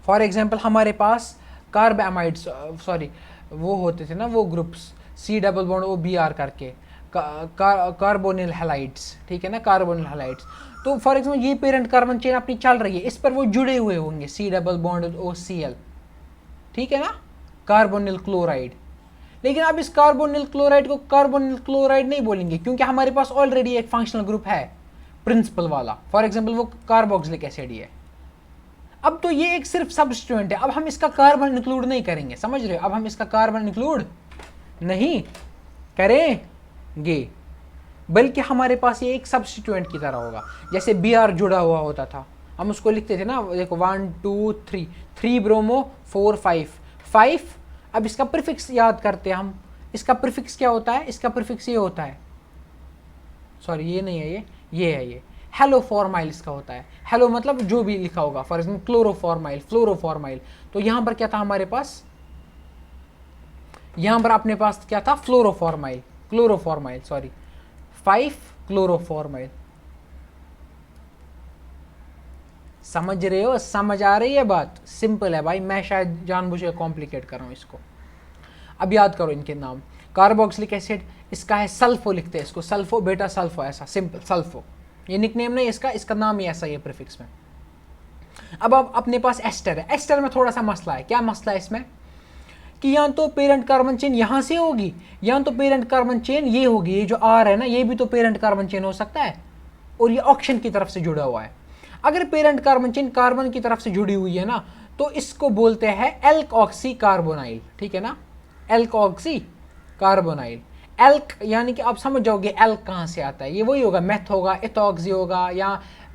फॉर एग्जाम्पल हमारे पास कार्ब एमाइड, सॉरी वो होते थे ना वो groups, C double bond O B R करके, कार्बोनिल हैलाइड्स, ठीक है ना, कार्बोनिल हैलाइड्स। तो फॉर एग्जाम्पल ये पेरेंट कार्बन चेन अपनी चल रही है, इस पर वो जुड़े हुए होंगे, C double bond O C L, ठीक है ना, कार्बोनिल क्लोराइड। लेकिन अब इस कार्बोनिल क्लोराइड को कार्बोनिल क्लोराइड नहीं बोलेंगे, क्योंकि हमारे पास ऑलरेडी एक फंक्शनल ग्रुप है प्रिंसिपल वाला, फॉर एग्जाम्पल वो कार्बोक्सिलिक एसिड है। अब तो ये एक सिर्फ सब्स्टिट्यूएंट है, अब हम इसका कार्बन इंक्लूड नहीं करेंगे, समझ रहे हो, अब हम इसका कार्बन इंक्लूड नहीं करेंगे, बल्कि हमारे पास ये एक सब्स्टिट्यूएंट की तरह होगा। जैसे बी आर जुड़ा हुआ होता था, हम उसको लिखते थे ना, देखो 1 2 3, 3 ब्रोमो 4 5। अब इसका प्रीफिक्स याद करते हैं हम, इसका प्रीफिक्स क्या होता है, इसका प्रीफिक्स ये होता है, सॉरी ये नहीं है, ये है, ये हेलोफॉर्माइल इसका होता है। हेलो मतलब जो भी लिखा होगा, फॉर एग्जाम्पल क्लोरोफॉर्माइल, फ्लोरोफॉर्माइल। तो यहां पर क्या था हमारे पास, यहां पर अपने पास क्या था, फ्लोरोफॉर्माइल, क्लोरोफॉर्माइल सॉरी, 5 क्लोरोफॉर्माइल। समझ रहे हो, समझ आ रही है बात, सिंपल है भाई, मैं शायद जानबूझ के कॉम्प्लिकेट कर रहा हूं इसको। अब याद करो इनके नाम, कार्बोक्सिलिक एसिड, इसका है सल्फो, लिखते हैं इसको सल्फो, बेटा सल्फो, ऐसा सिंपल सल्फो, ये निकनेम नहीं इसका, इसका नाम ही ऐसा ही है प्रीफिक्स में। अब अपने पास एस्टर है, एस्टर में थोड़ा सा मसला है। क्या मसला है इसमें, कि या तो पेरेंट कार्बन चेन यहां से होगी, या तो पेरेंट कार्बन चेन ये होगी, ये जो आर है ना, ये भी तो पेरेंट कार्बन चेन हो सकता है, और ये ऑक्सीजन की तरफ से जुड़ा हुआ है। अगर पेरेंट कार्बन चेन कार्बन की तरफ से जुड़ी हुई है ना, तो इसको बोलते हैं एल्कऑक्सी कार्बोनाइल, ठीक है ना, एल्कऑक्सी कार्बोनाइल। एल्क यानी कि आप समझ जाओगे एल्क कहाँ से आता है, ये वही होगा, मेथ होगा, इथॉक्सी होगा, या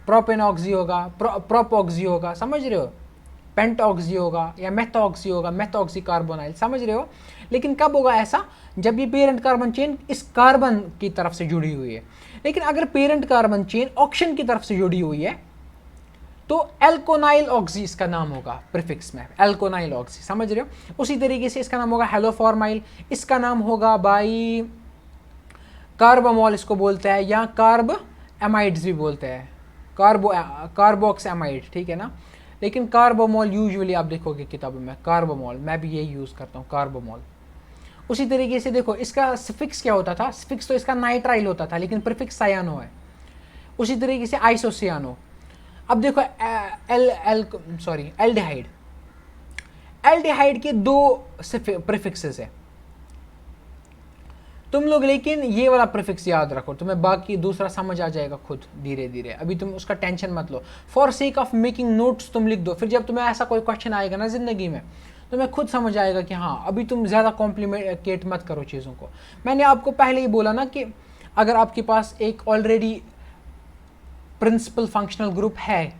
प्रोपेनॉक्सी होगा, प्रोपॉक्सी होगा, समझ रहे हो, पेंटॉक्सी होगा, या मेथॉक्सी होगा, मेथॉक्सी कार्बोनाइल, समझ रहे हो। लेकिन कब होगा ऐसा, जब ये पेरेंट कार्बन चेन इस कार्बन की तरफ से जुड़ी हुई है। लेकिन अगर पेरेंट कार्बन चेन ऑक्सीजन की तरफ से जुड़ी हुई है, तो एल्कोनाइल ऑक्सी इसका नाम होगा प्रीफिक्स में, एल्कोनाइल ऑक्सी, समझ रहे हो। उसी तरीके से इसका नाम होगा हेलोफॉर्माइल, इसका नाम होगा भाई कार्बामोल इसको बोलते हैं, या कार्ब एमाइड्स भी बोलते हैं, कार्बोक्स एमाइड, ठीक है ना। लेकिन कार्बामोल यूजुअली आप देखोगे किताबों में कार्बामोल, मैं भी यही यूज़ करता हूँ कार्बामोल। उसी तरीके से देखो इसका सफिक्स क्या होता था, सफिक्स तो इसका नाइट्राइल होता था, लेकिन प्रीफिक्स सायानो है। उसी तरीके से आइसोसियानो। अब देखो एल्डिहाइड, एल्डिहाइड के 2 प्रीफिक्सेस है तुम लोग, लेकिन ये वाला प्रीफिक्स याद रखो, तुम्हें बाकी दूसरा समझ आ जाएगा खुद धीरे धीरे, अभी तुम उसका टेंशन मत लो। For sake of making notes तुम लिख दो, फिर जब तुम्हें ऐसा कोई क्वेश्चन आएगा ना जिंदगी में, तुम्हें खुद समझ आएगा कि हाँ, अभी तुम ज़्यादा कॉम्प्लिकेट मत करो चीज़ों को। मैंने आपको पहले ही बोला ना कि अगर आपके पास एक ऑलरेडी प्रिंसिपल फंक्शनल ग्रुप है,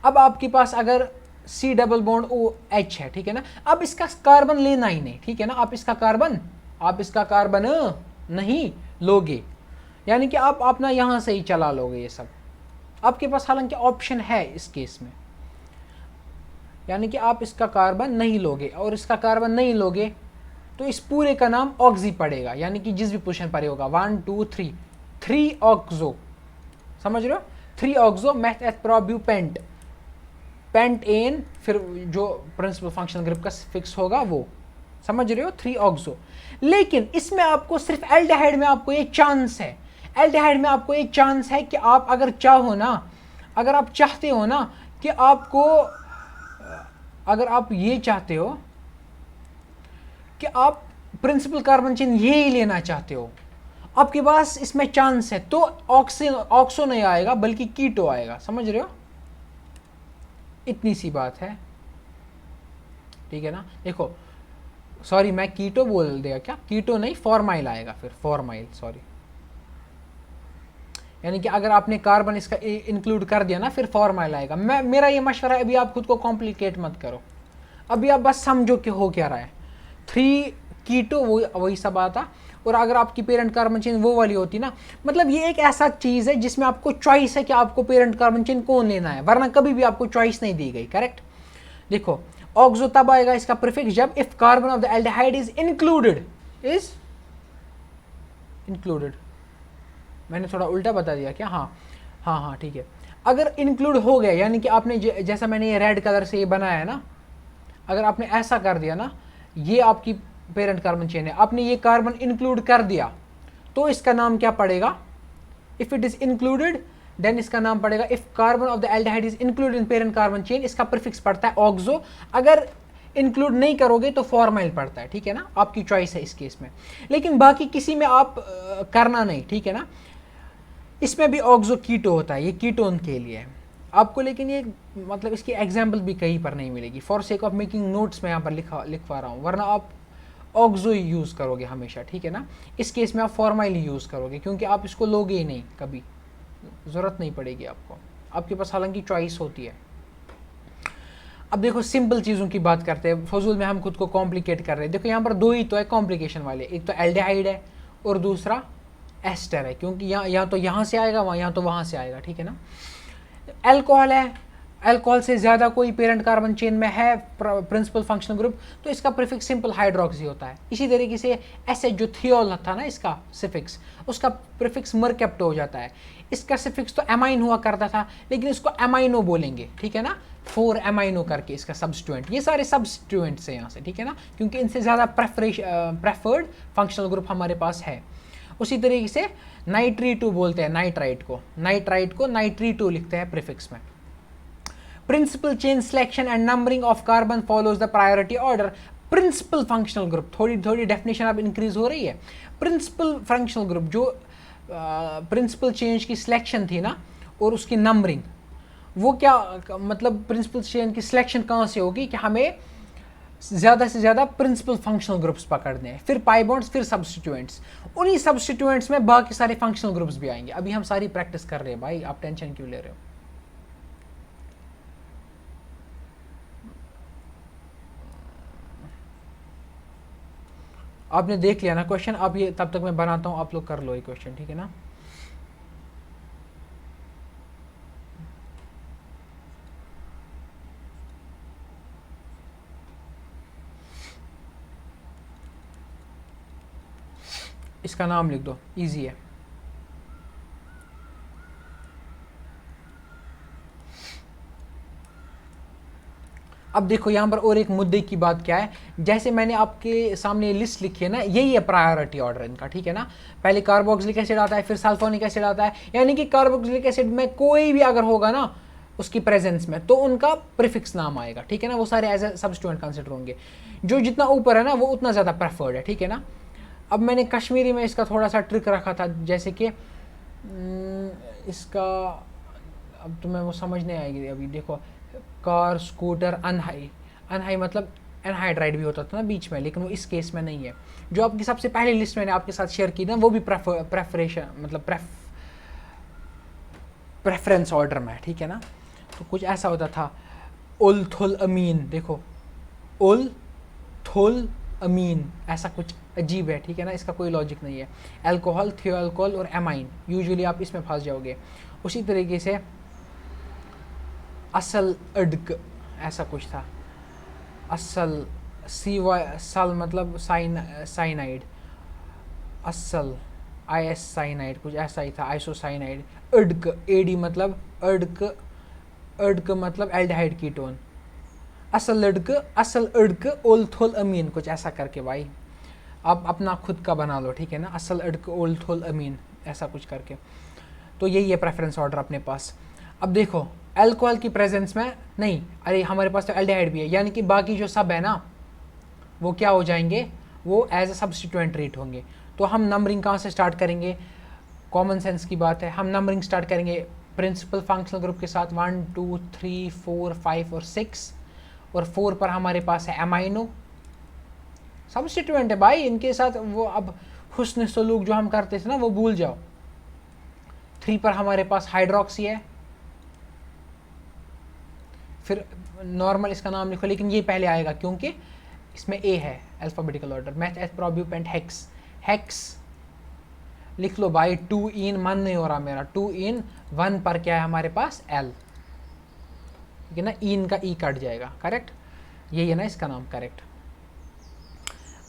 अब आपके पास अगर C double bond O H है, ठीक है ना, अब इसका कार्बन लेना ही नहीं, ठीक है ना, आप इसका कार्बन नहीं लोगे, यानी कि आप अपना यहां से ही चला लोगे ये सब। आपके पास हालांकि ऑप्शन है इस केस में, यानी कि आप इसका कार्बन नहीं लोगे, और इसका कार्बन नहीं लोगे तो इस पूरे का नाम ऑक्सी पड़ेगा, यानी कि जिस भी पोजीशन पर होगा 1 2 3, 3 ऑक्सो, समझ रहे हो, 3 ऑक्सो मैथ एथ प्रोब्यू पेंट, पेंट एन, फिर जो प्रिंसिपल फंक्शनल ग्रुप का फिक्स होगा वो, समझ रहे हो, 3 ऑक्सो। लेकिन इसमें आपको सिर्फ एल्डिहाइड में आपको ये चांस है, एल्डिहाइड में आपको ये चांस है कि आप अगर चाहो ना, अगर आप चाहते हो ना कि आपको, अगर आप ये चाहते हो कि आप प्रिंसिपल कार्बन चेन ये ही लेना चाहते हो, आपके पास इसमें चांस है, तो ऑक्सो नहीं आएगा बल्कि कीटो आएगा, समझ रहे हो, इतनी सी बात है, ठीक है ना। देखो सॉरी मैं कीटो बोल दिया, क्या कीटो नहीं, फॉर्माइल आएगा, फिर फॉर्माइल, सॉरी, यानी कि अगर आपने कार्बन इसका इंक्लूड कर दिया ना, फिर फॉर्माइल आएगा। मेरा ये मशवरा है, अभी आप खुद को कॉम्प्लिकेट मत करो, अभी आप बस समझो कि हो क्या रहा है। 3 कीटो वही सब आता, और अगर आपकी पेरेंट कार्बन चेन वो वाली होती ना, मतलब ये एक ऐसा चीज़ है जिसमें आपको चॉइस है कि आपको पेरेंट कार्बन चेन कौन लेना है, वरना कभी भी आपको चॉइस नहीं दी गई, करेक्ट। देखो ऑक्सो तब आएगा इसका प्रीफिक्स जब if carbon of the aldehyde is included, मैंने थोड़ा उल्टा बता दिया क्या, हाँ ठीक है, अगर इंक्लूड हो गया, यानी कि आपने जैसा मैंने ये रेड कलर से ये बनाया है ना, अगर आपने ऐसा कर दिया ना, ये आपकी पेरेंट कार्बन चेन है, आपने ये कार्बन इंक्लूड कर दिया तो इसका नाम क्या पड़ेगा, if it is included then इसका नाम पड़ेगा, if carbon of the aldehyde is included in parent carbon chain, इसका प्रीफिक्स पड़ता है ऑक्सो, अगर इंक्लूड नहीं करोगे तो फॉर्माइल पड़ता है, ठीक है ना, आपकी चॉइस है इस केस में, लेकिन बाकी किसी में आप करना नहीं, ठीक है ना। इसमें भी ऑक्सो कीटो होता है, ये कीटोन के लिए है आपको, लेकिन ये मतलब इसकी एग्जाम्पल भी कहीं पर नहीं मिलेगी, for sake of making notes में यहाँ पर लिखवा रहा हूँ, वरना आप ऑक्सो यूज़ करोगे हमेशा, ठीक है ना। इस केस में आप फॉर्माइल यूज़ करोगे क्योंकि आप इसको लोगे ही नहीं, कभी ज़रूरत नहीं पड़ेगी आपको, आपके पास हालांकि चॉइस होती है। अब देखो सिंपल चीज़ों की बात करते हैं, फजूल में हम खुद को कॉम्प्लिकेट कर रहे हैं। देखो यहाँ पर दो ही तो है कॉम्प्लिकेशन वाले, एक तो एल्डिहाइड है और दूसरा एस्टर है, क्योंकि यहाँ तो यहाँ से आएगा, यहाँ तो वहाँ से आएगा, ठीक है ना। एल्कोहल है, एल्कोहल से ज़्यादा कोई पेरेंट कार्बन चेन में है प्रिंसिपल फंक्शनल ग्रुप, तो इसका प्रीफिक्स सिंपल हाइड्रोक्सी होता है। इसी तरीके से एस जो थियोल था ना इसका सिफिक्स, उसका प्रीफिक्स मरकेप्टो हो जाता है। इसका सिफिक्स तो एमाइन हुआ करता था, लेकिन इसको एमाइनो बोलेंगे, ठीक है ना, 4 एमाइनो करके इसका सब्स्टिट्यूएंट। ये सारे सब्स्टिट्यूएंट्स हैं यहाँ से, ठीक है ना, क्योंकि इनसे ज़्यादा प्रेफर्ड फंक्शनल ग्रुप हमारे पास है। उसी तरीके से नाइट्री2 बोलते हैं नाइट्राइट को, नाइट्री2 लिखते हैं प्रीफिक्स में। Principal chain selection and numbering of carbon follows the priority order. Principal functional group, थोड़ी डेफिनेशन अब इंक्रीज हो रही है। प्रिंसिपल फंक्शनल ग्रुप जो प्रिंसिपल चेंज की सिलेक्शन थी ना और उसकी नंबरिंग, वो क्या मतलब प्रिंसिपल चेन की सिलेक्शन कहाँ से होगी कि हमें ज़्यादा से ज़्यादा प्रिंसिपल फंक्शनल ग्रुप्स पकड़ने हैं, फिर पाई बॉन्ड्स, फिर सब्स्टिट्यूएंट्स, उन्हीं सब्स्टिट्यूएंट्स में बाकी सारे फंक्शनल ग्रुप्स भी आएंगे। अभी हम सारी प्रैक्टिस कर रहे हैं भाई, आप टेंशन क्यों ले रहे हो। आपने देख लिया ना क्वेश्चन, अब ये तब तक मैं बनाता हूँ, आप लोग कर लो ये क्वेश्चन, ठीक है ना। इसका नाम लिख दो, इजी है। अब देखो यहाँ पर और एक मुद्दे की बात क्या है, जैसे मैंने आपके सामने लिस्ट लिखी है ना, यही है प्रायोरिटी ऑर्डर इनका, ठीक है ना। पहले कार्बोक्सिलिक एसिड आता है, फिर सल्फोनिक एसिड आता है, यानी कि कार्बोक्सिलिक एसिड में कोई भी अगर होगा ना उसकी प्रेजेंस में तो उनका प्रीफिक्स नाम आएगा, ठीक है ना, वो सारे एज ए सब्स्टिट्यूएंट कंसिडर होंगे। जो जितना ऊपर है ना वो उतना ज़्यादा प्रेफर्ड है, ठीक है ना। अब मैंने कश्मीरी में इसका थोड़ा सा ट्रिक रखा था, जैसे कि इसका अब तुम्हें वो समझ नहीं आएगी। अभी देखो कार, स्कूटर, अनहाई मतलब एनहाइड्राइड भी होता था ना बीच में, लेकिन वो इस केस में नहीं है। जो आपकी सबसे पहली लिस्ट मैंने आपके साथ शेयर की ना, वो भी प्रेफरेशन मतलब प्रेफरेंस ऑर्डर में, ठीक है ना। तो कुछ ऐसा होता था, उल थुल अमीन, देखो उल थुल अमीन, ऐसा कुछ अजीब है, ठीक है ना, इसका कोई लॉजिक नहीं है। अल्कोहल, थियोअल्कोहल और एमाइन, यूजुअली आप इसमें फंस जाओगे। उसी तरीके से असल अड्क, ऐसा कुछ था, असल सल मतलब साइनाइड, असल IS साइनाइड, कुछ ऐसा ही था, आइसोसाइनाइड। अड्क, AD मतलब अड्क मतलब एल्डिहाइड कीटोन, असल अड्क ओल्थोल अमीन, कुछ ऐसा करके भाई आप अपना खुद का बना लो, ठीक है ना, असल अड्क ओल्थोल अमीन, ऐसा कुछ करके। तो यही है प्रेफरेंस ऑर्डर अपने पास। अब देखो अल्कोहल की प्रेजेंस में नहीं, अरे हमारे पास तो एल्डिहाइड भी है, यानी कि बाकी जो सब है ना वो क्या हो जाएंगे, वो एज ए सब्स्टिट्यूएंट ट्रीट होंगे। तो हम नंबरिंग कहाँ से स्टार्ट करेंगे, कॉमन सेंस की बात है, हम नंबरिंग स्टार्ट करेंगे प्रिंसिपल फंक्शनल ग्रुप के साथ 1 2 3 4 5 और 6, और 4 पर हमारे पास है एमाइनो, सब्स्टिट्यूएंट है भाई, इनके साथ वो अब हुस्न सलूक जो हम करते थे ना वो भूल जाओ। 3 पर हमारे पास हाइड्रोक्सी है, फिर नॉर्मल इसका नाम लिखो, लेकिन ये पहले आएगा क्योंकि इसमें A है, अल्फाबेटिकल ऑर्डर। मैथ एथ प्रोब्यूपेंट हेक्स, हेक्स लिख लो भाई, 2 in 1 नहीं हो रहा मेरा, 2 in 1 पर क्या है हमारे पास L, ठीक है ना, इन का E कट जाएगा, करेक्ट, यही है ना इसका नाम, करेक्ट।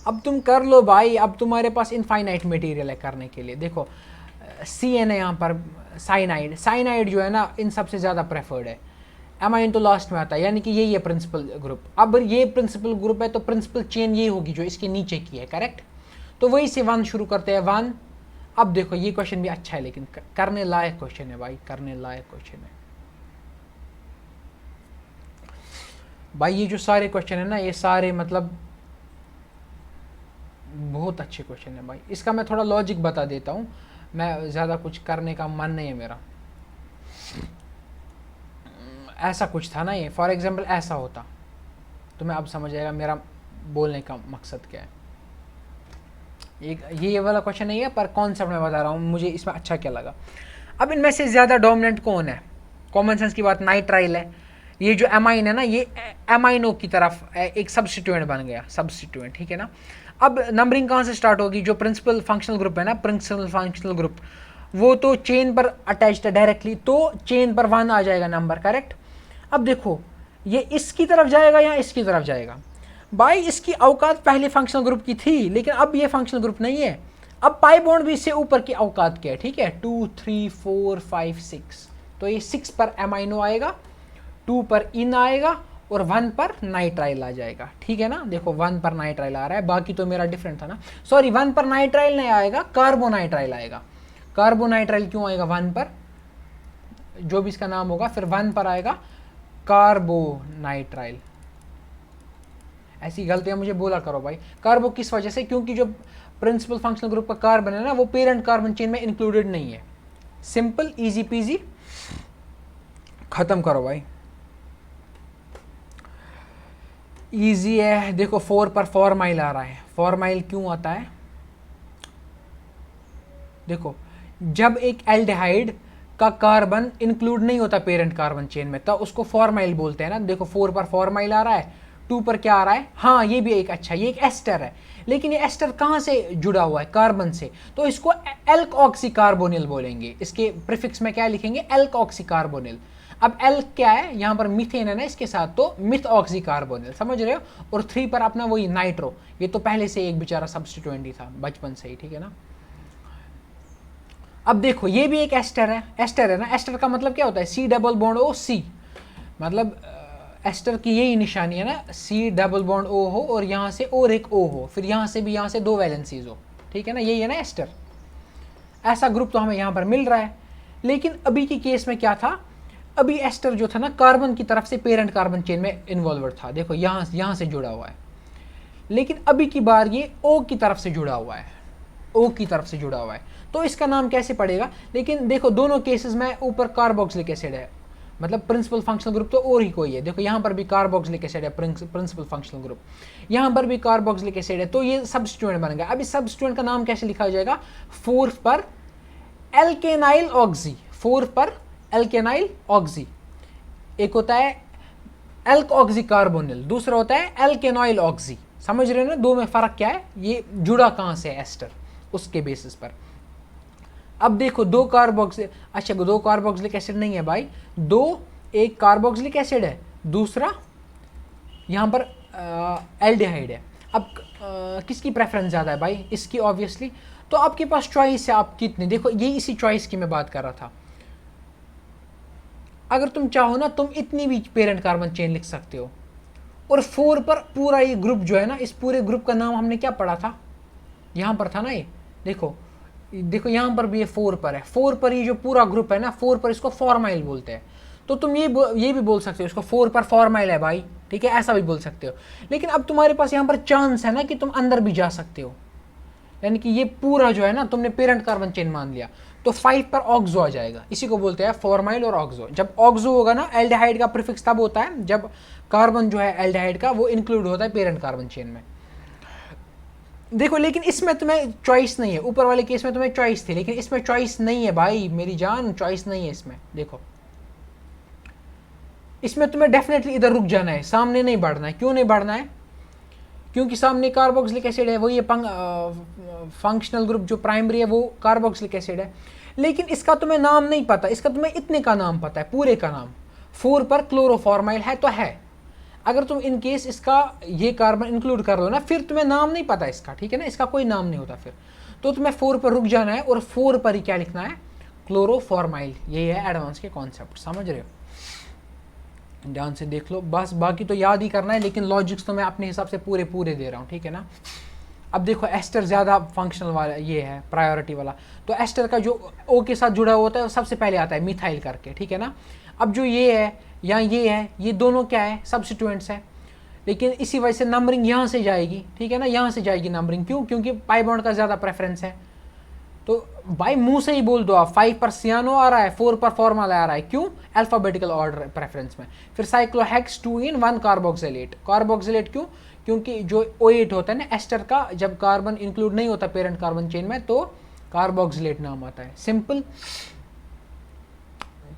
अब तुम कर लो भाई, अब तुम्हारे पास इनफाइनाइट मटेरियल है करने के लिए। देखो CN है यहाँ पर, साइनाइड, साइनाइड जो है ना इन सबसे ज़्यादा प्रेफर्ड है, एमाइन तो लास्ट में आता है, यानी कि यही है प्रिंसिपल ग्रुप। अब ये प्रिंसिपल ग्रुप है तो प्रिंसिपल चेन ये होगी जो इसके नीचे की है, करेक्ट। तो वही से 1 शुरू करते हैं, 1। अब देखो ये क्वेश्चन भी अच्छा है, लेकिन करने लायक क्वेश्चन है भाई, करने लायक क्वेश्चन है भाई। ये जो सारे क्वेश्चन है ना, ये सारे मतलब बहुत अच्छे क्वेश्चन है भाई। इसका मैं थोड़ा लॉजिक बता देता हूँ, मैं ज़्यादा कुछ करने का मन नहीं है मेरा। ऐसा कुछ था ना ये, फॉर एग्जांपल ऐसा होता, तो मैं अब समझ आएगा मेरा बोलने का मकसद क्या है। एक ये वाला क्वेश्चन नहीं है, पर कॉन्सेप्ट मैं बता रहा हूँ, मुझे इसमें अच्छा क्या लगा। अब इनमें से ज़्यादा डोमिनेंट कौन है? कॉमन सेंस की बात, नाइट्राइल है। ये जो एमाइन है ना, ये एमाइनो की तरफ एक सब्स्टिट्यूएंट बन गया, सब्स्टिट्यूएंट, ठीक है ना। अब नंबरिंग कहाँ से स्टार्ट होगी? जो प्रिंसिपल फंक्शनल ग्रुप है ना, प्रिंसिपल फंक्शनल ग्रुप, वो तो चेन पर अटैच्ड है डायरेक्टली, तो चेन पर 1 आ जाएगा नंबर, करेक्ट। अब देखो ये इसकी तरफ जाएगा या इसकी तरफ जाएगा? भाई इसकी औकात पहले फंक्शनल ग्रुप की थी, लेकिन अब ये फंक्शनल ग्रुप नहीं है। अब पाई बॉन्ड भी इससे ऊपर की औकात क्या है, ठीक है, 2 3 4 5 6। तो ये 6 पर एमाइनो आएगा, 2 पर इन आएगा और 1 पर नाइट्राइल आ जाएगा, ठीक है ना। देखो 1 पर नाइट्राइल आ रहा है, बाकी तो मेरा डिफरेंट था ना, सॉरी 1 पर नाइट्राइल नहीं आएगा, कार्बोनाइट्राइल आएगा। कार्बोनाइट्राइल क्यों आएगा 1 पर? जो भी इसका नाम होगा, फिर 1 पर आएगा कार्बोनाइट्राइल। ऐसी गलतियां मुझे बोला करो भाई। कार्बो किस वजह से? क्योंकि जो प्रिंसिपल फंक्शनल ग्रुप का कार्बन है ना, वो पेरेंट कार्बन चेन में इंक्लूडेड नहीं है। सिंपल, इजी पीजी, खत्म करो भाई, इजी है। देखो 4 पर फॉर्माइल आ रहा है। फॉर्माइल क्यों आता है? देखो जब एक एल्डिहाइड का कार्बन इंक्लूड नहीं होता पेरेंट कार्बन चेन में, तो उसको फॉर्माइल बोलते हैं ना। देखो 4 पर फॉर्माइल आ रहा है, 2 पर क्या आ रहा है? हाँ ये भी एक अच्छा, ये एक एस्टर है, लेकिन ये एस्टर कहाँ से जुड़ा हुआ है? कार्बन से, तो इसको एल्क ऑक्सी कार्बोनिल बोलेंगे। इसके प्रीफिक्स में क्या लिखेंगे? Elk oxy carbonyl. अब एल्क क्या है? यहाँ पर मीथेन है ना इसके साथ, तो मिथ ऑक्सी कार्बोनिल, समझ रहे हो। और 3 पर अपना वही नाइट्रो, ये तो पहले से एक बेचारा सब्स्टिट्यूएंट ही था बचपन से ही, ठीक है ना। अब देखो ये भी एक एस्टर है, एस्टर है ना। एस्टर का मतलब क्या होता है? C double bond O C, मतलब एस्टर की यही निशानी है ना, C डबल बॉन्ड O हो और यहाँ से और एक O हो, फिर यहाँ से भी, यहाँ से 2 वैलेंसीज हो, ठीक है ना, यही है ना एस्टर। ऐसा ग्रुप तो हमें यहाँ पर मिल रहा है। लेकिन अभी की केस में क्या था? अभी एस्टर जो था ना, कार्बन की तरफ से पेरेंट कार्बन चेन में इन्वॉल्व था। देखो यहाँ से जुड़ा हुआ है, लेकिन अभी की बार ये O की तरफ से जुड़ा हुआ है, O की तरफ से जुड़ा हुआ है, तो इसका नाम कैसे पड़ेगा? लेकिन देखो दोनों केसेस में ऊपर कार्बोक्सिलिक एसिड है, मतलब प्रिंसिपल फंक्शनल ग्रुप तो और ही कोई है। देखो यहाँ पर भी कार्बोक्सिलिक एसिड है, प्रिंसिपल फंक्शनल ग्रुप, यहाँ पर भी कार्बोक्सिलिक एसिड है, तो ये सब्स्टिट्यूएंट बन गया। अब इस सब्स्टिट्यूएंट का नाम कैसे लिखा जाएगा? 4 पर एल्केनाइल ऑक्सी, 4 पर एल्केनाइल ऑक्सी। एक होता है एल्क ऑक्सी कार्बोनिल, दूसरा होता है एल्केनॉइल ऑक्सी। समझ रहे हो ना, दो में फर्क क्या है? ये जुड़ा कहाँ से है एस्टर, उसके बेसिस पर। अब देखो 2 कार्बोक्सिलिक, अच्छा 2 कार्बोक्सिलिक एसिड नहीं है भाई, एक कार्बोक्सिलिक एसिड है, दूसरा यहाँ पर एल्डिहाइड है। अब किसकी प्रेफरेंस ज़्यादा है भाई? इसकी ऑब्वियसली। तो आपके पास चॉइस है, आप कितने, देखो ये इसी चॉइस की मैं बात कर रहा था। अगर तुम चाहो ना, तुम इतनी भी पेरेंट कार्बन चेन लिख सकते हो। और 4 पर पूरा ये ग्रुप जो है ना, इस पूरे ग्रुप का नाम हमने क्या पढ़ा था? यहाँ पर था ना ये, देखो यहाँ पर भी ये 4 पर है। 4 पर ये जो पूरा ग्रुप है ना, 4 पर इसको फॉर्माइल बोलते हैं। तो तुम ये भी बोल सकते हो इसको 4 पर फॉर्माइल है भाई, ठीक है, ऐसा भी बोल सकते हो। लेकिन अब तुम्हारे पास यहाँ पर चांस है ना कि तुम अंदर भी जा सकते हो, यानी कि ये पूरा जो है ना, तुमने पेरेंट कार्बन चेन मान लिया, तो 5 पर ऑक्सो आ जाएगा। इसी को बोलते हैं फॉर्माइल और ऑक्सो। जब ऑक्सो होगा ना, एल्डिहाइड का प्रीफिक्स तब होता है जब कार्बन जो है एल्डिहाइड का, वो इंक्लूड होता है पेरेंट कार्बन चेन में। देखो लेकिन इसमें तुम्हें चॉइस नहीं है, ऊपर वाले केस में तुम्हें चॉइस थी, लेकिन इसमें चॉइस नहीं है भाई मेरी जान, चॉइस नहीं है इसमें। देखो इसमें तुम्हें डेफिनेटली इधर रुक जाना है, सामने नहीं बढ़ना है। क्यों नहीं बढ़ना है? क्योंकि सामने कार्बोक्सिलिक एसिड है, वो ये फंक्शनल ग्रुप जो प्राइमरी है वो कार्बोक्सिलिक एसिड है। लेकिन इसका तुम्हें नाम नहीं पता, इसका तुम्हें इतने का नाम पता है, पूरे का नाम। 4 पर क्लोरोफॉर्माइल है तो है। अगर तुम इन केस इसका ये कार्बन इंक्लूड कर लो ना, फिर तुम्हें नाम नहीं पता इसका, ठीक है ना, इसका कोई नाम नहीं होता फिर। तो तुम्हें 4 पर रुक जाना है और 4 पर ही क्या लिखना है? क्लोरोफॉर्माइल। ये है एडवांस के कॉन्सेप्ट, समझ रहे हो? ध्यान से देख लो बस, बाकी तो याद ही करना है, लेकिन लॉजिक्स तो मैं अपने हिसाब से पूरे पूरे दे रहा हूँ, ठीक है ना। अब देखो एस्टर ज़्यादा फंक्शनल वाला ये है, प्रायोरिटी वाला, तो एस्टर का जो ओ के साथ जुड़ा होता है वो सबसे पहले आता है मिथाइल करके, ठीक है ना। अब जो ये है या ये है, ये दोनों क्या है, सब्स्टिट्यूएंट्स है, लेकिन इसी वजह से नंबरिंग यहाँ से जाएगी, ठीक है ना, यहाँ से जाएगी नंबरिंग, क्यों, क्योंकि पाई बॉन्ड का ज़्यादा प्रेफरेंस है। तो भाई मुंह से ही बोल दो आप, 5 पर सियानो आ रहा है, 4 पर फॉर्मला आ रहा है, क्यों, अल्फाबेटिकल ऑर्डर प्रेफरेंस में। फिर साइक्लोहेक्स 2 इन 1 कार्बोक्सिलेट, कार्बोक्सिलेट क्यों, क्योंकि जो O8 होता है ना एस्टर का, जब कार्बन इंक्लूड नहीं होता पेरेंट कार्बन चेन में तो कार्बोक्सिलेट नाम आता है, सिंपल,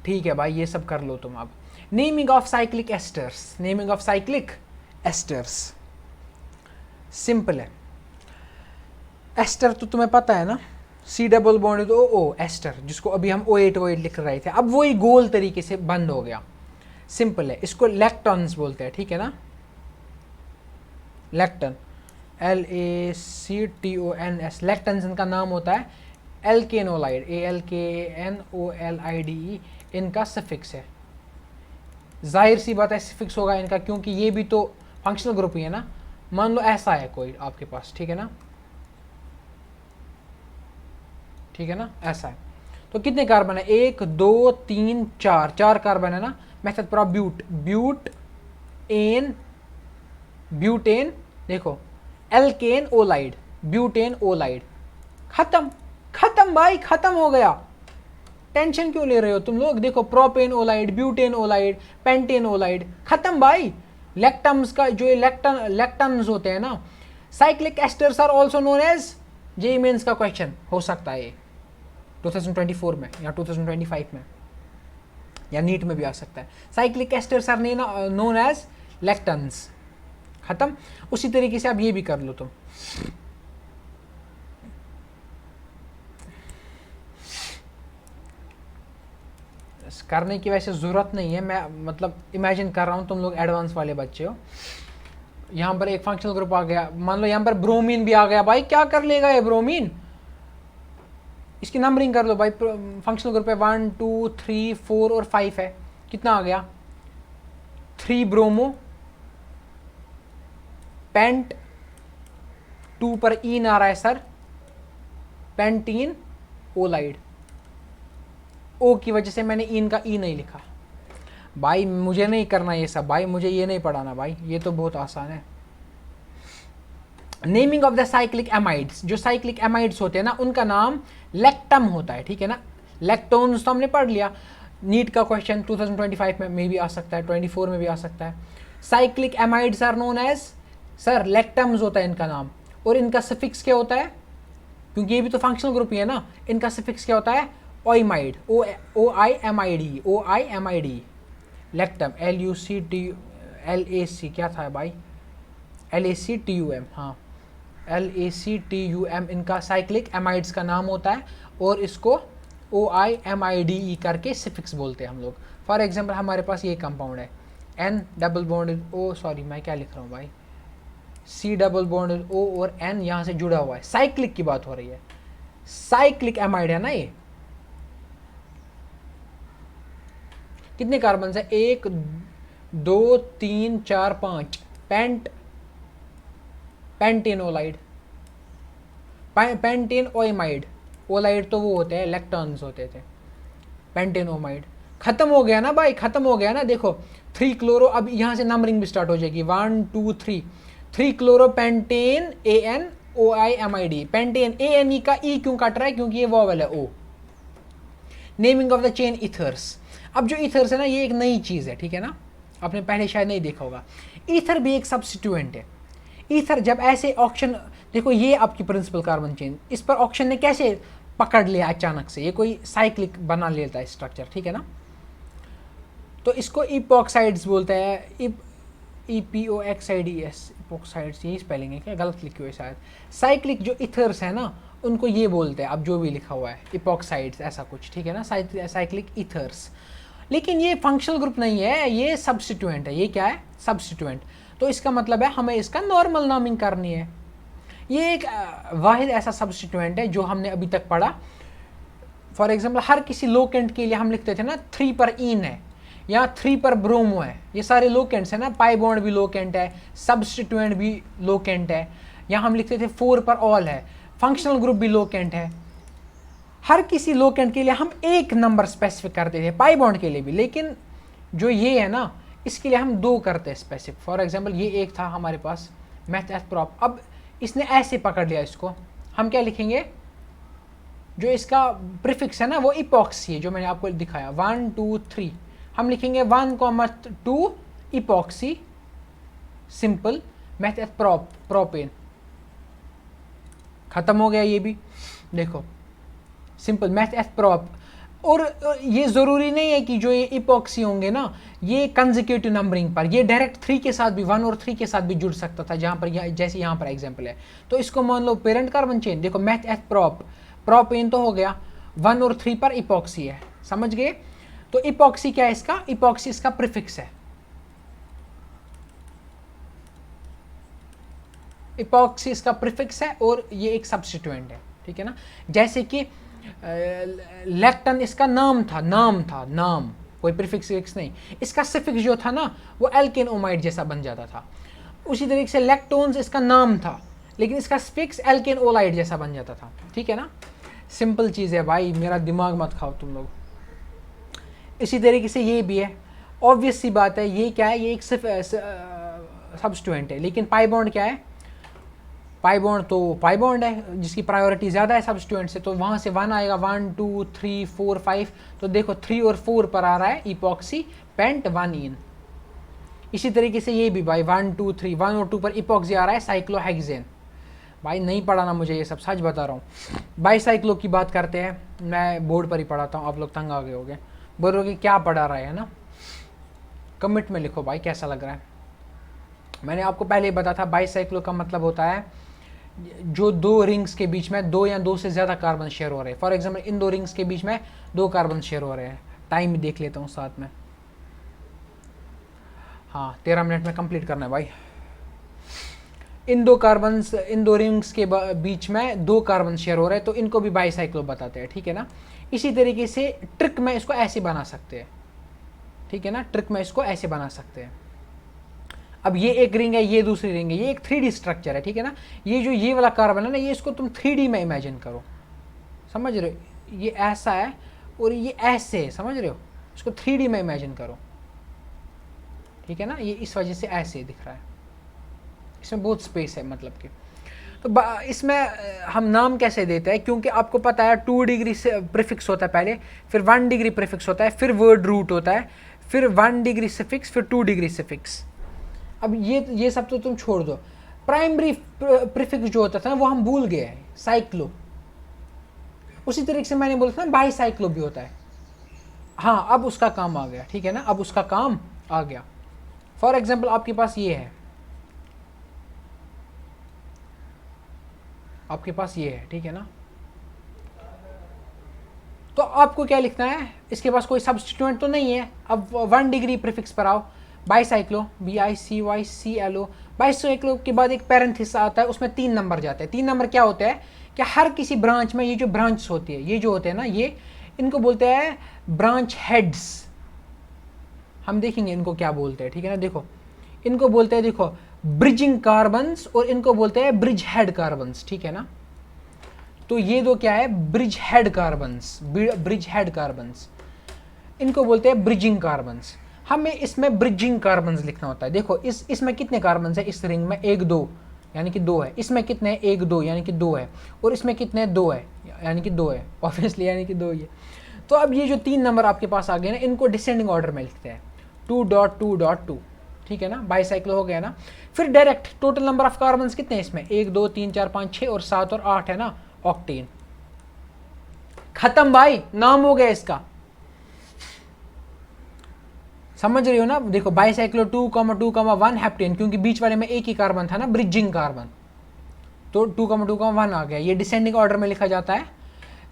ठीक है भाई, ये सब कर लो तुम। अब naming of cyclic esters, naming of cyclic esters simple है। एस्टर तो तुम्हें पता है ना, C double bond O ester, जिसको अभी हम O8 लिख रहे थे, अब वही गोल तरीके से बंद हो गया, सिंपल है। इसको लैक्टॉन्स बोलते हैं, ठीक है ना, लैक्टन, LACTONS, लैक्टन्स इनका नाम होता है, एल्केनोलाइड, ALKNOLIDE इनका सफिक्स है। जाहिर सी बात है सफिक्स होगा इनका, क्योंकि ये भी तो फंक्शनल ग्रुप ही है ना। मान लो ऐसा है कोई आपके पास, ठीक है ना, ठीक है ना, ऐसा है, तो कितने कार्बन है, 1 2 3 4, 4 कार्बन है ना। मेथड पूरा ब्यूटेन, देखो एल्केन ओलाइड, ब्यूटेन ओलाइड, खत्म, खत्म भाई, खत्म हो गया, टेंशन क्यों ले रहे हो तुम लोग। देखो propane olide, butane olide, pentane olide, खत्म भाई। लैक्टम्स का जो लैक्टम्स होते हैं ना, cyclic esters are also known as, JEE Mains का क्वेश्चन हो सकता है ये 2024 में या 2025 में, या नीट में भी आ सकता है। Cyclic esters are known as lactones, खत्म। उसी तरीके से अब ये भी कर लो तुम, करने की वैसे ज़रूरत नहीं है, मैं मतलब इमेजिन कर रहा हूँ, तुम लोग एडवांस वाले बच्चे हो। यहाँ पर एक फंक्शनल ग्रुप आ गया, मान लो यहाँ पर ब्रोमीन भी आ गया, भाई क्या कर लेगा ये ब्रोमीन, इसकी नंबरिंग कर लो भाई, फंक्शनल ग्रुप है 1 2 3 4 और 5 है, कितना आ गया, 3 ब्रोमो, पेंट, 2 पर ईन आ रहा है सर, पेंटीन ओलाइड, ओ की वजह से मैंने ईन का ई नहीं लिखा भाई, मुझे नहीं करना ये सब भाई, मुझे ये नहीं पढ़ाना भाई, ये तो बहुत आसान है। Naming of the cyclic amides, जो साइक्लिक एमाइड्स होते हैं ना उनका नाम लैक्टम होता है, ठीक है ना। लैक्टोन्स तो हमने पढ़ लिया, नीट का क्वेश्चन 2025 में भी आ सकता है, 24 में भी आ सकता है। Cyclic amides are known as, sir lactams होता है इनका नाम, और इनका सफिक्स क्या होता है, क्योंकि ये भी तो फंक्शनल ग्रुप ही है ना, इनका सफिक्स क्या होता है, ओइमाइड, OIMID, लैक्टम, LAC क्या था भाई, LACTUM, हाँ LACTUM इनका साइक्लिक एमाइड्स का नाम होता है, और इसको OIMIDE करके सिफिक्स बोलते हैं हम लोग। फॉर एग्जांपल हमारे पास ये कंपाउंड है N double bond O, sorry मैं क्या लिख रहा हूँ भाई, C डबल बॉन्ड O और N यहाँ से जुड़ा हुआ है, साइक्लिक की बात हो रही है, साइक्लिक एमाइड है ना ये। कितने कार्बन है, 1 2 3 4 5, पेंटेन ओलाइड, पेंटेन ओइमाइड, ओलाइड तो वो होते हैं लैक्टॉन्स होते थे, पेंटेन ओमाइड, खत्म हो गया ना भाई, खत्म हो गया ना। देखो 3 क्लोरो, अब यहाँ से नंबरिंग भी स्टार्ट हो जाएगी, 1 2 3 chloro pentane ANOIMID, pentane ANE का ई क्यों काट रहा है, क्योंकि ये वॉवेल है O। Naming of the chain ethers, अब जो ईथर्स है ना ये एक नई चीज़ है, ठीक है ना, आपने पहले शायद नहीं देखा होगा। ईथर भी एक सब्स्टिट्यूएंट है। ईथर जब ऐसे ऑक्शन, देखो ये आपकी प्रिंसिपल कार्बन चेन, इस पर ऑक्शन ने कैसे पकड़ लिया अचानक से, ये कोई साइक्लिक बना लेता है स्ट्रक्चर, ठीक है ना, तो इसको इपॉक्साइड्स बोलते हैं, EPOXIDS, इपॉक्साइड्स, यही स्पेलिंग है क्या, गलत लिखी हुई शायद। साइक्लिक जो इथर्स है ना उनको ये बोलते हैं, अब जो भी लिखा हुआ है इपॉक्साइड्स ऐसा कुछ, ठीक है ना, साइक्लिक इथर्स। लेकिन ये फंक्शनल ग्रुप नहीं है, ये सब्स्टिट्यूएंट है। ये क्या है, सब्स्टिट्यूएंट, तो इसका मतलब है हमें इसका नॉर्मल नामिंग करनी है। ये एक वाहिद ऐसा सब्स्टिट्यूएंट है जो हमने अभी तक पढ़ा। फॉर एग्जांपल हर किसी लोकेंट के लिए हम लिखते थे ना 3 पर ईन है, यहाँ 3 पर ब्रोमो है, ये सारे लोकेंट्स है ना, पाई बॉन्ड भी लोकेंट है, सब्स्टिट्यूएंट भी लोकेंट है। यहाँ हम लिखते थे 4 पर ऑल है, फंक्शनल ग्रुप भी लोकेंट है। हर किसी लोकेंट के लिए हम एक नंबर स्पेसिफिक करते थे, पाई बॉन्ड के लिए भी, लेकिन जो ये है ना इसके लिए हम 2 करते हैं स्पेसिफिक। फॉर एग्जांपल ये एक था हमारे पास मैथ एथ प्रॉप, अब इसने ऐसे पकड़ लिया इसको, हम क्या लिखेंगे, जो इसका प्रीफिक्स है ना वो इपॉक्सी है, जो मैंने आपको दिखाया 1 2 3, हम लिखेंगे 1,2 इपॉक्सी सिंपल मैथ एथ प्रोपेन। खत्म हो गया ये भी, देखो सिंपल मैथ एथ प्रॉप। और ये ज़रूरी नहीं है कि जो ये इपॉक्सी होंगे ना ये कंसेक्यूटिव नंबरिंग पर, ये डायरेक्ट 3 के साथ भी, 1 और 3 के साथ भी जुड़ सकता था, जहाँ पर जैसे यहाँ पर एग्जांपल है। तो इसको मान लो पेरेंट कार्बन चेन, देखो मैथ एथ प्रोपेन तो हो गया, 1 और 3 पर इपॉक्सी है, समझ गए। तो इपॉक्सी क्या है इसका, इपॉक्सी इसका प्रीफिक्स है, इपॉक्सी इसका प्रीफिक्स है और ये एक सब्स्टिट्यूएंट है, ठीक है ना। जैसे कि लेक्टन इसका नाम था, नाम कोई प्रीफिक्स नहीं, इसका सिफिक्स जो था ना वो एल्केन ओमाइड जैसा बन जाता था। उसी तरीके से लैक्टोन्स इसका नाम था लेकिन इसका स्फिक्स एल्केन ओलाइड जैसा बन जाता था, ठीक है ना। सिंपल चीज़ है भाई, मेरा दिमाग मत खाओ तुम लोग। इसी तरीके से ये भी है, ऑब्वियस सी बात है, ये क्या है, ये एक सब्स्टिट्यूएंट है, लेकिन पाई बॉन्ड क्या है, पाई बॉन्ड तो पाई बॉन्ड है जिसकी प्रायोरिटी ज़्यादा है सब्स्टिट्यूएंट से, तो वहाँ से 1 आएगा, 1 2 3 4 5, तो देखो 3 और 4 पर आ रहा है इपॉक्सी पेंट 1 इन। इसी तरीके से ये भी भाई 1 2 3, 1 और 2 पर इपॉक्सी आ रहा है साइक्लोहेक्सेन। भाई नहीं पढ़ाना मुझे ये सब, सच बता रहा हूँ। बाईसाइक्लो की बात करते हैं, मैं बोर्ड पर ही पढ़ाता हूँ, आप लोग तंग आ गए होगे, बोलोगे क्या पढ़ा रहा है ना। कमेंट में लिखो भाई कैसा लग रहा है। मैंने आपको पहले ही बताया था बाईसाइक्लो का मतलब होता है जो 2 रिंग्स के बीच में 2 या 2 से ज़्यादा कार्बन शेयर हो रहे हैं। फॉर एग्जांपल इन 2 रिंग्स के बीच में 2 कार्बन शेयर हो रहे हैं। टाइम भी देख लेता हूँ साथ में, हाँ 13 मिनट में कंप्लीट करना है भाई। इन 2 रिंग्स के बीच में 2 कार्बन शेयर हो रहे हैं, तो इनको भी बाईसाइक्लो बताते हैं, ठीक है ना। इसी तरीके से ट्रिक में इसको ऐसे बना सकते हैं, ठीक है ना, ट्रिक में इसको ऐसे बना सकते हैं। अब ये एक रिंग है, ये दूसरी रिंग है, ये एक 3D स्ट्रक्चर है, ठीक है ना। ये जो ये वाला कार्बन है ना, ये इसको तुम 3D में इमेजिन करो, समझ रहे हो, ये ऐसा है और ये ऐसे है, समझ रहे हो, इसको 3D में इमेजिन करो, ठीक है ना। ये इस वजह से ऐसे दिख रहा है, इसमें बहुत स्पेस है मतलब कि। तो इसमें हम नाम कैसे देते हैं, क्योंकि आपको पता है 2 डिग्री से प्रीफिक्स होता है पहले, फिर 1 डिग्री प्रीफिक्स होता है, फिर वर्ड रूट होता है, फिर 1 डिग्री सफिक्स, फिर 2 डिग्री सफिक्स। अब ये सब तो तुम छोड़ दो, प्राइमरी प्रीफिक्स जो होता था ना वो हम भूल गए हैं, साइक्लो। उसी तरीके से मैंने बोला था ना बाईसाइक्लो भी होता है, हाँ अब उसका काम आ गया, ठीक है ना, अब उसका काम आ गया। फॉर एग्जाम्पल आपके पास ये है, आपके पास ये है, ठीक है ना। तो आपको क्या लिखना है, इसके पास कोई सब्स्टिट्यूएंट तो नहीं है। अब 1 डिग्री प्रीफिक्स पर आओ, बाईसाइक्लो BICYCLO। बाईसाइक्लो के बाद एक पैरेंथेसिस आता है, उसमें 3 नंबर जाते हैं। 3 नंबर क्या होते हैं कि हर किसी ब्रांच में ये जो ब्रांच होती है, ये जो होते हैं ना, ये इनको बोलते हैं ब्रांच हेड्स। हम देखेंगे इनको क्या बोलते हैं, ठीक है ना। देखो इनको बोलते हैं, देखो ब्रिजिंग कार्बन्स, और इनको बोलते हैं ब्रिज हेड कार्बन्स, ठीक है ना। तो ये 2 क्या है, bridge head carbons, bridge head carbons, इनको बोलते हैं ब्रिजिंग कार्बन्स। हमें इसमें ब्रिजिंग कार्बन्स लिखना होता है। देखो इसमें कितने कार्बन्स है, इस रिंग में 1 2 यानी कि 2 है, इसमें कितने हैं 1 2 यानी कि 2 है, और इसमें कितने 2 है यानी कि 2 है, ऑब्वियसली यानी कि 2 ही है। तो अब ये जो 3 नंबर आपके पास आ गए ना, इनको डिसेंडिंग ऑर्डर में लिखते हैं, 2.2.2, ठीक है ना। बाईसाइक्लो हो गया ना। फिर direct total number of carbons कितने हैं इसमें, 1 2 3 4 5 6 और 7 और 8 है ना, ऑक्टेन। खत्म भाई, नाम हो गया इसका, समझ रही हो ना। देखो बाईसाइक्लो 2,2,1 हेप्टेन, क्योंकि बीच वाले में एक ही कार्बन था ना, ब्रिजिंग कार्बन, तो 2,2,1 आ गया। ये डिसेंडिंग ऑर्डर में लिखा जाता है,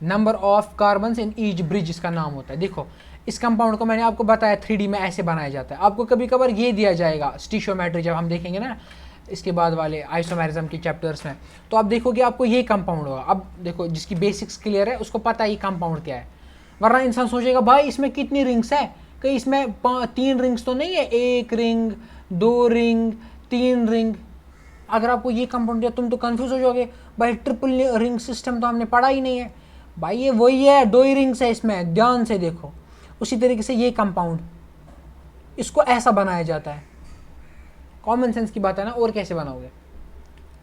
number of carbons in each bridge इसका नाम होता है। देखो इस कंपाउंड को मैंने आपको बताया 3D में ऐसे बनाया जाता है। आपको कभी कभार ये दिया जाएगा स्टीशियोमेट्री, जब हम देखेंगे ना इसके बाद वाले आइसोमेरिज्म के चैप्टर्स में, तो आप देखोगे आपको ये कंपाउंड होगा। अब देखो जिसकी बेसिक्स क्लियर है उसको पता है ये कंपाउंड क्या है, वरना इंसान सोचेगा भाई इसमें कितनी रिंग्स है, कहीं इसमें 3 रिंग्स तो नहीं है, 1 रिंग, 2 रिंग, 3 रिंग। अगर आपको ये कंपाउंड दिया तुम तो कंफ्यूज हो जाओगे, भाई ट्रिपल रिंग सिस्टम तो हमने पढ़ा ही नहीं है। भाई ये वही है, 2 ही रिंग्स है इसमें, ध्यान से देखो। उसी तरीके से ये कंपाउंड, इसको ऐसा बनाया जाता है। कॉमन सेंस की बात है ना, और कैसे बनाओगे?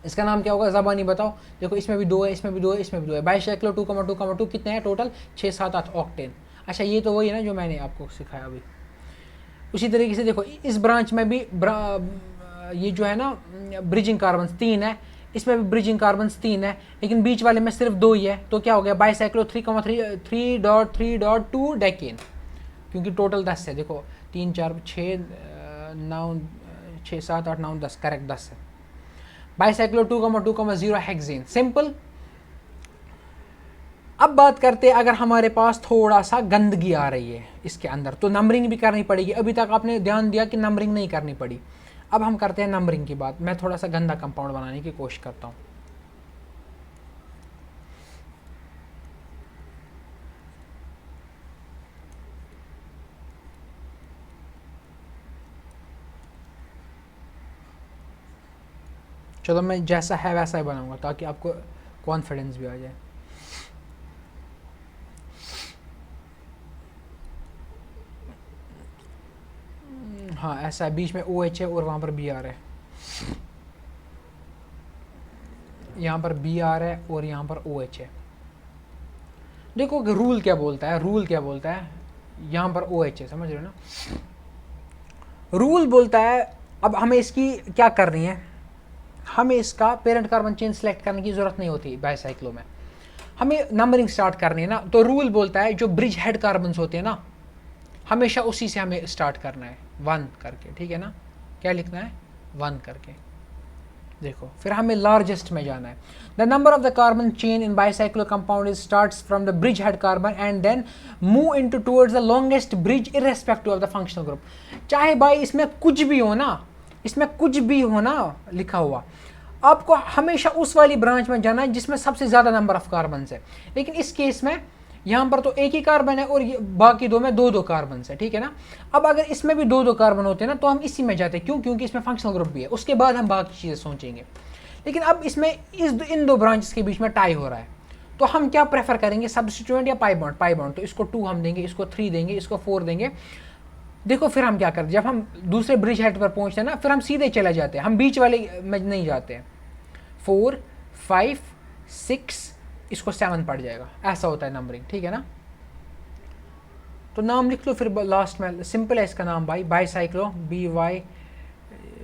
इसका नाम क्या होगा, ज़बानी बताओ। देखो इसमें भी 2 है, इसमें भी 2 है, इसमें भी 2 है। बाइसाइक्लो 2,2,2 कितने हैं टोटल? 6, 7, 8 ऑक्टेन। अच्छा ये तो वही है ना जो मैंने आपको सिखाया अभी। उसी तरीके से देखो इस ब्रांच में भी ये जो है ना ब्रिजिंग कार्बन 3 है, इसमें भी ब्रिजिंग कार्बन 3 है, लेकिन बीच वाले में सिर्फ 2 ही है। तो क्या हो गया, बाइसाइक्लो 3,3.3.2 डेकेन, क्योंकि टोटल 10 है। देखो 3, 4, 6, 9, 6, 7, 8, 9, 10, करेक्ट 10 है। Bicyclo 2,2,0 hexane, simple. अब बात करते हैं अगर हमारे पास थोड़ा सा गंदगी आ रही है इसके अंदर, तो नंबरिंग भी करनी पड़ेगी। अभी तक आपने ध्यान दिया कि नंबरिंग नहीं करनी पड़ी। अब हम करते हैं नंबरिंग की बात। मैं थोड़ा सा गंदा कंपाउंड बनाने की कोशिश करता हूँ। चलो मैं जैसा है वैसा ही बनाऊंगा ताकि आपको कॉन्फिडेंस भी आ जाए। हाँ ऐसा है, बीच में OH है और वहाँ पर Br है, यहाँ पर Br है और यहाँ पर OH है। देखो रूल क्या बोलता है, रूल क्या बोलता है, यहाँ पर OH है, समझ रहे हो ना। रूल बोलता है, अब हमें इसकी क्या करनी है, हमें इसका पेरेंट कार्बन चेन सेलेक्ट करने की जरूरत नहीं होती बाइसाइक्लो में, हमें नंबरिंग स्टार्ट करनी है ना। तो रूल बोलता है जो ब्रिज हेड कार्बन होते हैं ना, हमेशा उसी से हमें स्टार्ट करना है 1 करके, ठीक है ना। क्या लिखना है, 1 करके। देखो फिर हमें लार्जेस्ट में जाना है। The number of the carbon chain in bicyclo compound is starts from the bridge head carbon and then move into towards the longest bridge irrespective of the functional group. चाहे भाई इसमें कुछ भी हो ना, इसमें कुछ भी हो ना लिखा हुआ, आपको हमेशा उस वाली ब्रांच में जाना है जिसमें सबसे ज़्यादा नंबर ऑफ कार्बन है। लेकिन इस केस में यहाँ पर तो एक ही कार्बन है और बाकी 2 में 2-2 कार्बन है, ठीक है ना। अब अगर इसमें भी 2-2 कार्बन होते हैं ना तो हम इसी में जाते हैं, क्यों? क्योंकि इसमें फंक्शनल ग्रुप भी है, उसके बाद हम बाकी चीज़ें सोचेंगे। लेकिन अब इसमें इन 2 ब्रांचेस के बीच में टाई हो रहा है, तो हम क्या प्रेफर करेंगे, सब्स्टिट्यूएंट या पाई बॉन्ड? Pi bond. तो इसको 2 हम देंगे, इसको 3 देंगे, इसको 4 देंगे। देखो फिर हम क्या करते हैं, जब हम दूसरे ब्रिज हेड पर पहुंचते हैं ना, फिर हम सीधे चले जाते हैं, हम बीच वाले में नहीं जाते हैं। 4, 5, 6, इसको 7 पड़ जाएगा, ऐसा होता है नंबरिंग, ठीक है ना। तो नाम लिख लो फिर लास्ट में, सिंपल है इसका नाम भाई, बाइसाइक्लो,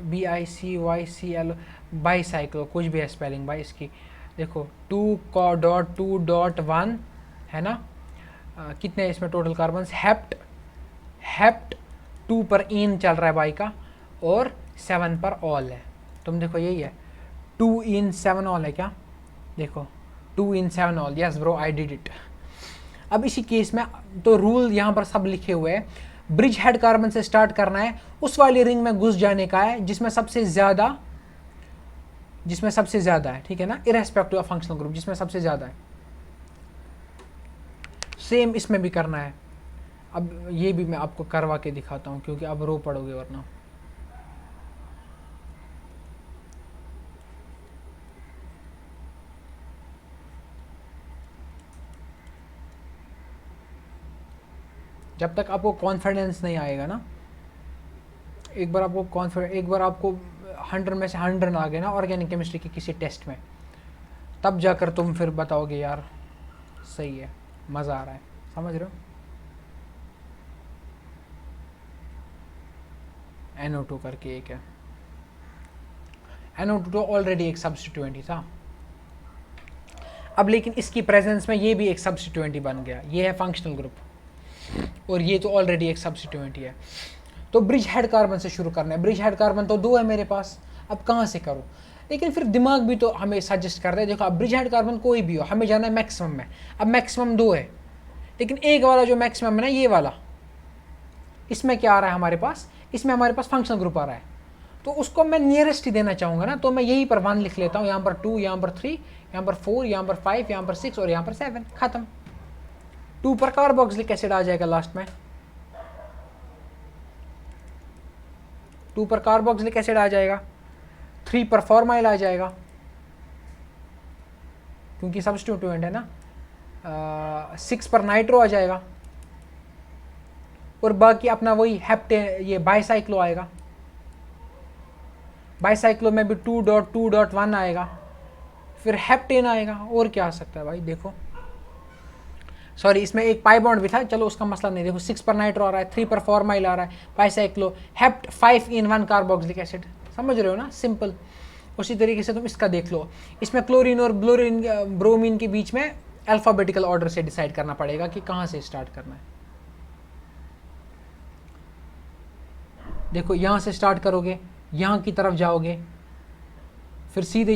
BICYCL, बाइसाइक्लो, कुछ भी है स्पेलिंग भाई इसकी। देखो 2.2.1 है ना, कितने इसमें टोटल कार्बन, हेप्ट 2 पर इन चल रहा है बाई का, और 7 पर ऑल है। तुम देखो यही है, 2 in 7 ऑल है क्या, देखो 2 in 7 all, yes bro I did it. अब इसी केस में तो रूल यहाँ पर सब लिखे हुए हैं, ब्रिज हेड कार्बन से स्टार्ट करना है, उस वाली रिंग में घुस जाने का है जिसमें सबसे ज्यादा है, ठीक है ना, इरेस्पेक्टिव ऑफ फंक्शनल ग्रुप, जिसमें सबसे ज्यादा है। सेम इसमें भी करना है। अब ये भी मैं आपको करवा के दिखाता हूँ क्योंकि अब रो पड़ोगे वरना। जब तक आपको कॉन्फिडेंस नहीं आएगा ना, एक बार आपको 100 में से 100 आ गए ना ऑर्गेनिक केमिस्ट्री के किसी टेस्ट में, तब जाकर तुम फिर बताओगे यार सही है, मज़ा आ रहा है, समझ रहे हो। NO2 करके एक है, NO2 तो ऑलरेडी एक सब्स्टिट्यूएंट ही था। अब लेकिन इसकी प्रेजेंस में ये भी एक सब्स्टिट्यूएंट ही बन गया, ये है फंक्शनल ग्रुप, और ये तो ऑलरेडी एक सब्स्टिट्यूएंट ही है। तो ब्रिज हेड कार्बन से शुरू करना है। ब्रिज हेड कार्बन तो 2 है मेरे पास, अब कहाँ से करूँ? लेकिन फिर दिमाग भी तो हमें सजेस्ट कर रहे हैं, देखो अब ब्रिज हेड कार्बन कोई भी हो, हमें जाना है मैक्सिमम में। अब मैक्सिमम 2 है, लेकिन एक वाला जो मैक्सिमम है ना, ये वाला, इसमें क्या आ रहा है हमारे पास, इसमें हमारे पास फंक्शनल ग्रुप आ रहा है, तो उसको मैं नियरेस्ट ही देना चाहूँगा ना, तो मैं यही पर 1 लिख लेता हूँ, यहाँ पर 2, यहाँ पर 3, यहाँ पर 4, यहाँ पर 5, यहाँ पर 6 और यहाँ पर 7, खत्म। 2 पर कार्बोक्सिलिक एसिड आ जाएगा लास्ट में। 2 पर कार्बोक्सिलिक एसिड आ जाएगा, 3 पर फॉर्माइल आ जाएगा क्योंकि सब्स्टिट्यूएंट है ना, 6 पर नाइट्रो आ जाएगा, और बाकी अपना वही हेप्टेन, ये बाईसाइक्लो आएगा। बाईसाइक्लो में भी 2.2.1 आएगा, फिर हेप्टेन आएगा, और क्या आ सकता है भाई, देखो सॉरी इसमें एक पाई बॉन्ड भी था, चलो उसका मसला नहीं, देखो 6 पर नाइट्रो आ रहा है, 3 पर फॉर्माइल आ रहा है, bicyclo, hept, 5 in 1 carboxylic acid, समझ रहे हो ना, सिंपल। उसी तरीके से तुम इसका देख लो, इसमें क्लोरीन और ब्रोमीन के बीच में अल्फ़ाबेटिकल ऑर्डर से डिसाइड करना पड़ेगा कि कहाँ से स्टार्ट करना है। देखो यहाँ से स्टार्ट करोगे, यहाँ की तरफ जाओगे, फिर सीधे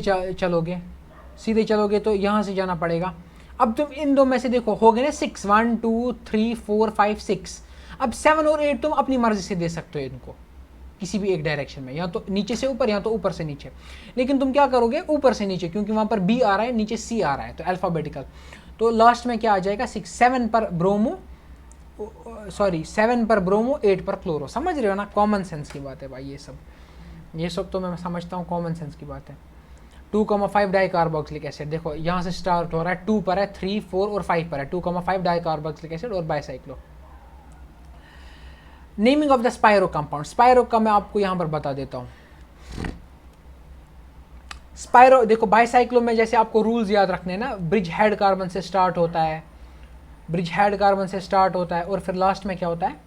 चलोगे तो यहाँ से जाना पड़ेगा। अब तुम इन दो में से देखो, हो गए ना 6, 1 2 3 4 5 6। अब 7 और 8 तुम अपनी मर्जी से दे सकते हो इनको किसी भी एक डायरेक्शन में, या तो नीचे से ऊपर या तो ऊपर से नीचे, लेकिन तुम क्या करोगे, ऊपर से नीचे, क्योंकि वहाँ पर B आ रहा है, नीचे C आ रहा है, तो अल्फ़ाबेटिकल। तो लास्ट में क्या आ जाएगा, 6, 7 पर ब्रोमो, सॉरी 7 पर ब्रोमो, 8 पर क्लोरो। समझ रहे हो ना, कॉमन सेंस की बात है भाई, ये सब तो मैं समझता हूँ कॉमन सेंस की बात है। 2,5 डाई कार्बोक्सिलिक एसिड, देखो यहाँ से स्टार्ट हो रहा है, 2 पर है, 3 4 और 5 पर है, 2,5 डाई कार्बोक्सिलिक एसिड और bicyclo. Naming of the spiro compound, spiro का मैं आपको यहाँ पर बता देता हूँ। स्पायरो देखो, बाईसाइक्लो में जैसे आपको रूल्स याद रखने हैं ना, ब्रिज हेड कार्बन से स्टार्ट होता है, ब्रिज हेड कार्बन से स्टार्ट होता है, और फिर लास्ट में क्या होता है,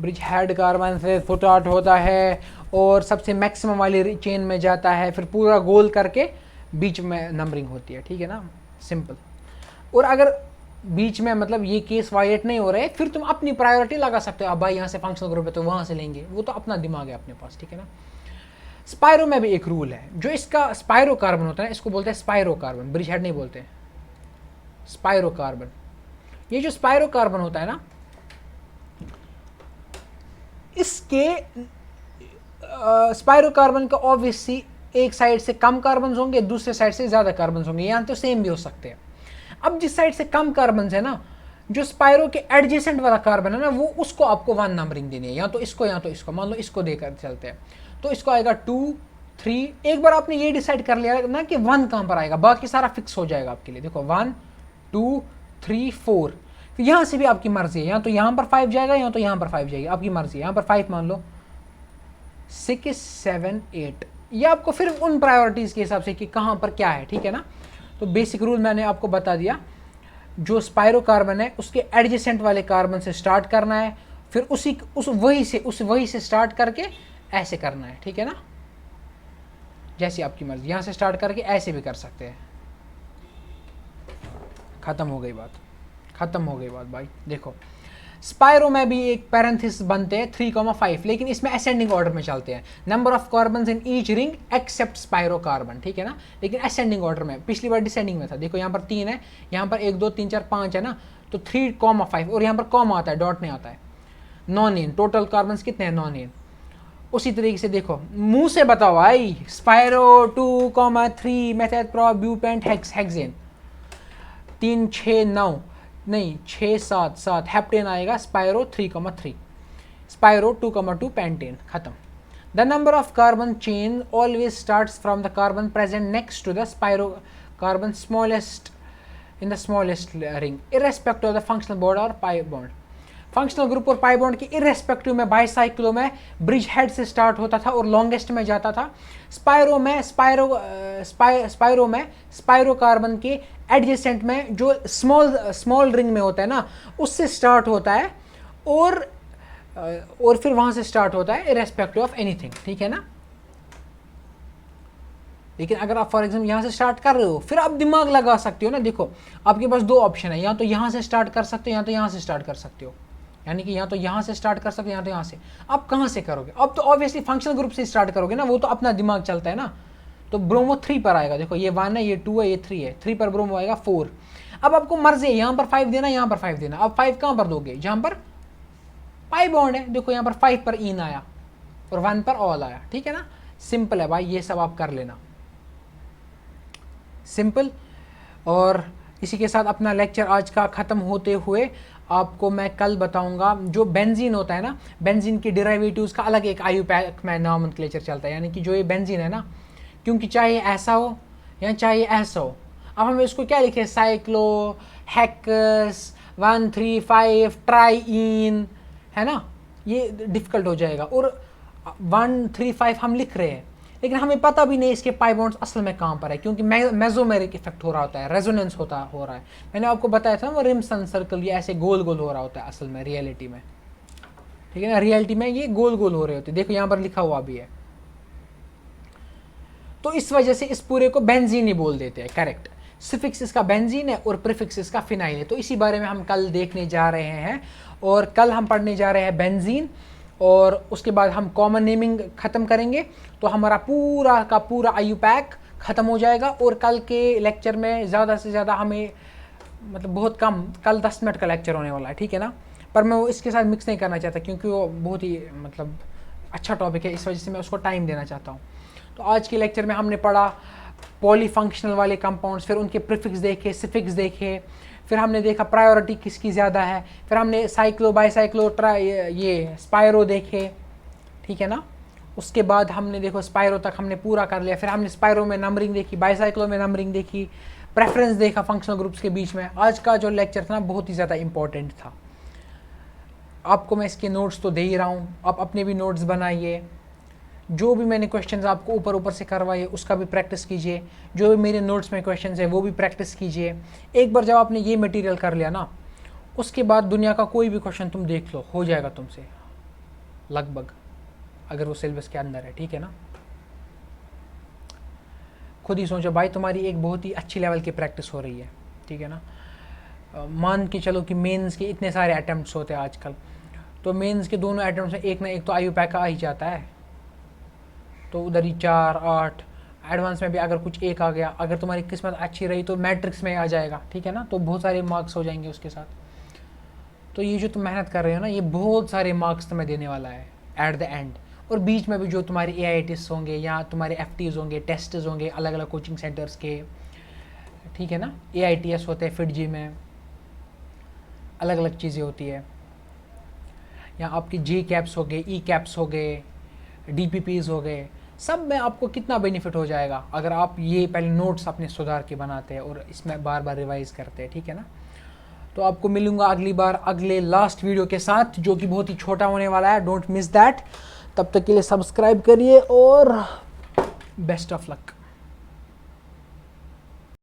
ब्रिज हेड कार्बन से स्टार्ट होता है और सबसे मैक्सिमम वाली चेन में जाता है, फिर पूरा गोल करके बीच में नंबरिंग होती है, ठीक है ना, सिंपल। और अगर बीच में मतलब ये केस वायलेट नहीं हो रहे, फिर तुम अपनी प्रायोरिटी लगा सकते हो, अब भाई यहाँ से फंक्शनल ग्रुप है तो वहाँ से लेंगे, वो तो अपना दिमाग है अपने पास, ठीक है ना। स्पायरो में भी एक रूल है, जो इसका स्पायरो कार्बन होता है इसको बोलते हैं स्पायरो कार्बन, ब्रिज हेड नहीं बोलते, स्पायरो कार्बन। ये जो स्पायरो कार्बन होता है ना, इसके स्पायरो कार्बन का ऑब्वियसली एक साइड से कम कार्बन होंगे, दूसरे साइड से ज़्यादा कार्बन होंगे, यहाँ तो सेम भी हो सकते हैं। अब जिस साइड से कम कार्बन है ना, जो स्पायरो के एडजेसेंट वाला कार्बन है ना, वो उसको आपको 1 नंबरिंग देनी है, या तो इसको या तो इसको, मान लो इसको देकर चलते हैं, तो इसको आएगा 2 3। एक बार आपने ये डिसाइड कर लिया ना कि 1 कहाँ पर आएगा, बाकी सारा फिक्स हो जाएगा आपके लिए। देखो 1 2 3 4, फिर यहाँ से भी आपकी मर्जी है, या तो यहाँ पर 5 जाएगा या तो यहाँ पर 5 जाएगी, आपकी मर्जी है। यहाँ पर 5 मान लो, 6 7 8, ये आपको फिर उन प्रायोरिटीज़ के हिसाब से कि कहाँ पर क्या है, ठीक है ना। तो बेसिक रूल मैंने आपको बता दिया, जो स्पायरो कार्बन है उसके एडजेसेंट वाले कार्बन से स्टार्ट करना है, फिर उस वही से स्टार्ट करके ऐसे करना है, ठीक है ना, जैसी आपकी मर्जी, यहाँ से स्टार्ट करके ऐसे भी कर सकते हैं। ख़त्म हो गई बात भाई। देखो स्पायरो में भी एक पैरेंथिस बनते हैं 3,5, लेकिन इसमें असेंडिंग ऑर्डर में चलते हैं, number of carbon in each ring except spiro carbon, ठीक है ना, लेकिन असेंडिंग ऑर्डर में, पिछली बार डिसेंडिंग में था। देखो यहाँ पर 3 है, यहाँ पर 1 2 3 4 5 है ना, तो 3,5, और यहाँ पर कॉमा आता है, डॉट नहीं आता है। नॉन इन टोटल कार्बन कितने हैं, नॉन इन। उसी तरीके से देखो, मुंह से बताओ भाई, स्पायरो 2,3 मेथाइल प्रोब्यूटेंट हेक्सेन, 3 6 9 नहीं 6 7 7, हेप्टेन आएगा, स्पायरो 3,3, स्पायरो 2,2 पेंटेन, खत्म। The number of carbon chain always starts from the carbon present next to the spiro carbon smallest in the smallest ring irrespective of the functional bond और pi bond. Functional group और pi bond के irrespective में bicyclo में bridge head से start होता था और longest में जाता था। स्पायरो में स्पायरो कार्बन के एडजेसेंट में जो स्मॉल रिंग में होता है ना, उससे स्टार्ट होता है और फिर वहां से स्टार्ट होता है इररेस्पेक्टिव ऑफ एनीथिंग, ठीक है ना। लेकिन अगर आप फॉर एग्जाम्पल यहाँ से स्टार्ट कर रहे हो, फिर आप दिमाग लगा सकते हो ना। देखो आपके पास 2 ऑप्शन है, या तो यहाँ से स्टार्ट कर सकते हो या तो यहाँ से स्टार्ट कर सकते हो, यानी कि या तो यहाँ से स्टार्ट कर सकते हो या तो यहाँ से। आप कहाँ से करोगे, अब तो ऑब्वियसली फंक्शनल ग्रुप से स्टार्ट करोगे ना, वो तो अपना दिमाग चलता है ना। तो ब्रोमो 3 पर आएगा, देखो ये 1 है, ये 2 है, ये 3 है, 3 पर ब्रोमो आएगा 4। अब आपको मर्जी है यहाँ पर 5 देना, यहाँ पर 5 देना। अब 5 कहाँ पर दोगे, जहाँ पर पाई बॉन्ड है। देखो यहाँ पर 5 पर इन आया और 1 पर ऑल आया, ठीक है ना। सिंपल है भाई, ये सब आप कर लेना, सिंपल। और इसी के साथ अपना लेक्चर आज का ख़त्म होते हुए आपको मैं कल बताऊंगा। जो बेंजीन होता है ना, बेंजीन के डेरिवेटिव्स का अलग एक IUPAC में नॉमेनक्लेचर चलता है, यानी कि जो ये बेंजीन है ना, क्योंकि चाहे ऐसा हो या चाहे ऐसा हो, अब हम इसको क्या लिखे, साइक्लो हेक्स 135 ट्राईन, है ना, ये डिफ़िकल्ट हो जाएगा। और 135 हम लिख रहे हैं, लेकिन हमें पता भी नहीं इसके पाई बॉन्ड्स असल में कहाँ पर है, क्योंकि मेसोमेरिक इफेक्ट हो रहा होता है, रेजोनेंस हो रहा है। मैंने आपको बताया था ना, वो रिम्सन सर्कल ये ऐसे गोल गोल हो रहा होता है असल में रियलिटी में, ठीक है ना, रियलिटी में ये गोल गोल हो रहे होते हैं, देखो यहाँ पर लिखा हुआ भी है। तो इस वजह से इस पूरे को बेंजीन ही बोल देते हैं, करेक्ट। सिफिक्स इसका बेंजीन है और प्रीफिक्स इसका फिनाइल है। तो इसी बारे में हम कल देखने जा रहे हैं, और कल हम पढ़ने जा रहे हैं बेंजीन, और उसके बाद हम कॉमन नेमिंग ख़त्म करेंगे, तो हमारा पूरा का पूरा IUPAC ख़त्म हो जाएगा। और कल के लेक्चर में ज़्यादा से ज़्यादा हमें, मतलब बहुत कम, कल 10 मिनट का लेक्चर होने वाला है, ठीक है ना, पर मैं वो इसके साथ मिक्स नहीं करना चाहता, क्योंकि वो बहुत ही मतलब अच्छा टॉपिक है, इस वजह से मैं उसको टाइम देना चाहता हूँ। तो आज के लेक्चर में हमने पढ़ा पॉलीफंक्शनल वाले कंपाउंड्स, फिर उनके प्रीफिक्स देखे, सिफिक्स देखे, फिर हमने देखा प्रायोरिटी किसकी ज़्यादा है, फिर हमने साइक्लो बाईसाइक्लो ये स्पायरो देखे, ठीक है ना। उसके बाद हमने देखो स्पायरो तक हमने पूरा कर लिया, फिर हमने स्पायरो में नंबरिंग देखी, बाईसाइक्लो में नंबरिंग देखी, प्रेफरेंस देखा फंक्शनल ग्रुप्स के बीच में। आज का जो लेक्चर था ना बहुत ही ज़्यादा इंपॉर्टेंट था। आपको मैं इसके नोट्स तो दे ही रहा हूँ, आप अपने भी नोट्स बनाइए, जो भी मैंने क्वेश्चंस आपको ऊपर ऊपर से करवाए उसका भी प्रैक्टिस कीजिए, जो भी मेरे नोट्स में क्वेश्चंस है वो भी प्रैक्टिस कीजिए। एक बार जब आपने ये मटेरियल कर लिया ना, उसके बाद दुनिया का कोई भी क्वेश्चन तुम देख लो, हो जाएगा तुमसे लगभग, अगर वो सिलेबस के अंदर है, ठीक है ना। खुद ही सोचो भाई, तुम्हारी एक बहुत ही अच्छी लेवल की प्रैक्टिस हो रही है, ठीक है ना। मान के चलो कि मेंस के इतने सारे अटैम्प्ट्स होते हैं आजकल, तो मेंस के दोनों अटैम्प्ट्स में एक ना एक तो IUPAC आ ही जाता है, तो उधर ही 4, 8, एडवांस में भी अगर कुछ एक आ गया, अगर तुम्हारी किस्मत अच्छी रही तो मैट्रिक्स में आ जाएगा, ठीक है ना, तो बहुत सारे मार्क्स हो जाएंगे उसके साथ। तो ये जो तुम मेहनत कर रहे हो ना, ये बहुत सारे मार्क्स तुम्हें देने वाला है एट द एंड। और बीच में भी जो तुम्हारे AITs होंगे या तुम्हारे FTs होंगे, टेस्ट्स होंगे अलग अलग कोचिंग सेंटर्स के, ठीक है ना, AITS होते हैं FIITJEE में, अलग अलग चीज़ें होती है, या आपकी JCAPS हो गए, ECAPS हो गए, DPPs हो गए, सब में आपको कितना बेनिफिट हो जाएगा अगर आप ये पहले नोट्स अपने सुधार के बनाते हैं और इसमें बार बार रिवाइज करते हैं, ठीक है ना। तो आपको मिलूंगा अगली बार अगले लास्ट वीडियो के साथ, जो कि बहुत ही छोटा होने वाला है, डोंट मिस दैट। तब तक के लिए सब्सक्राइब करिए और बेस्ट ऑफ लक।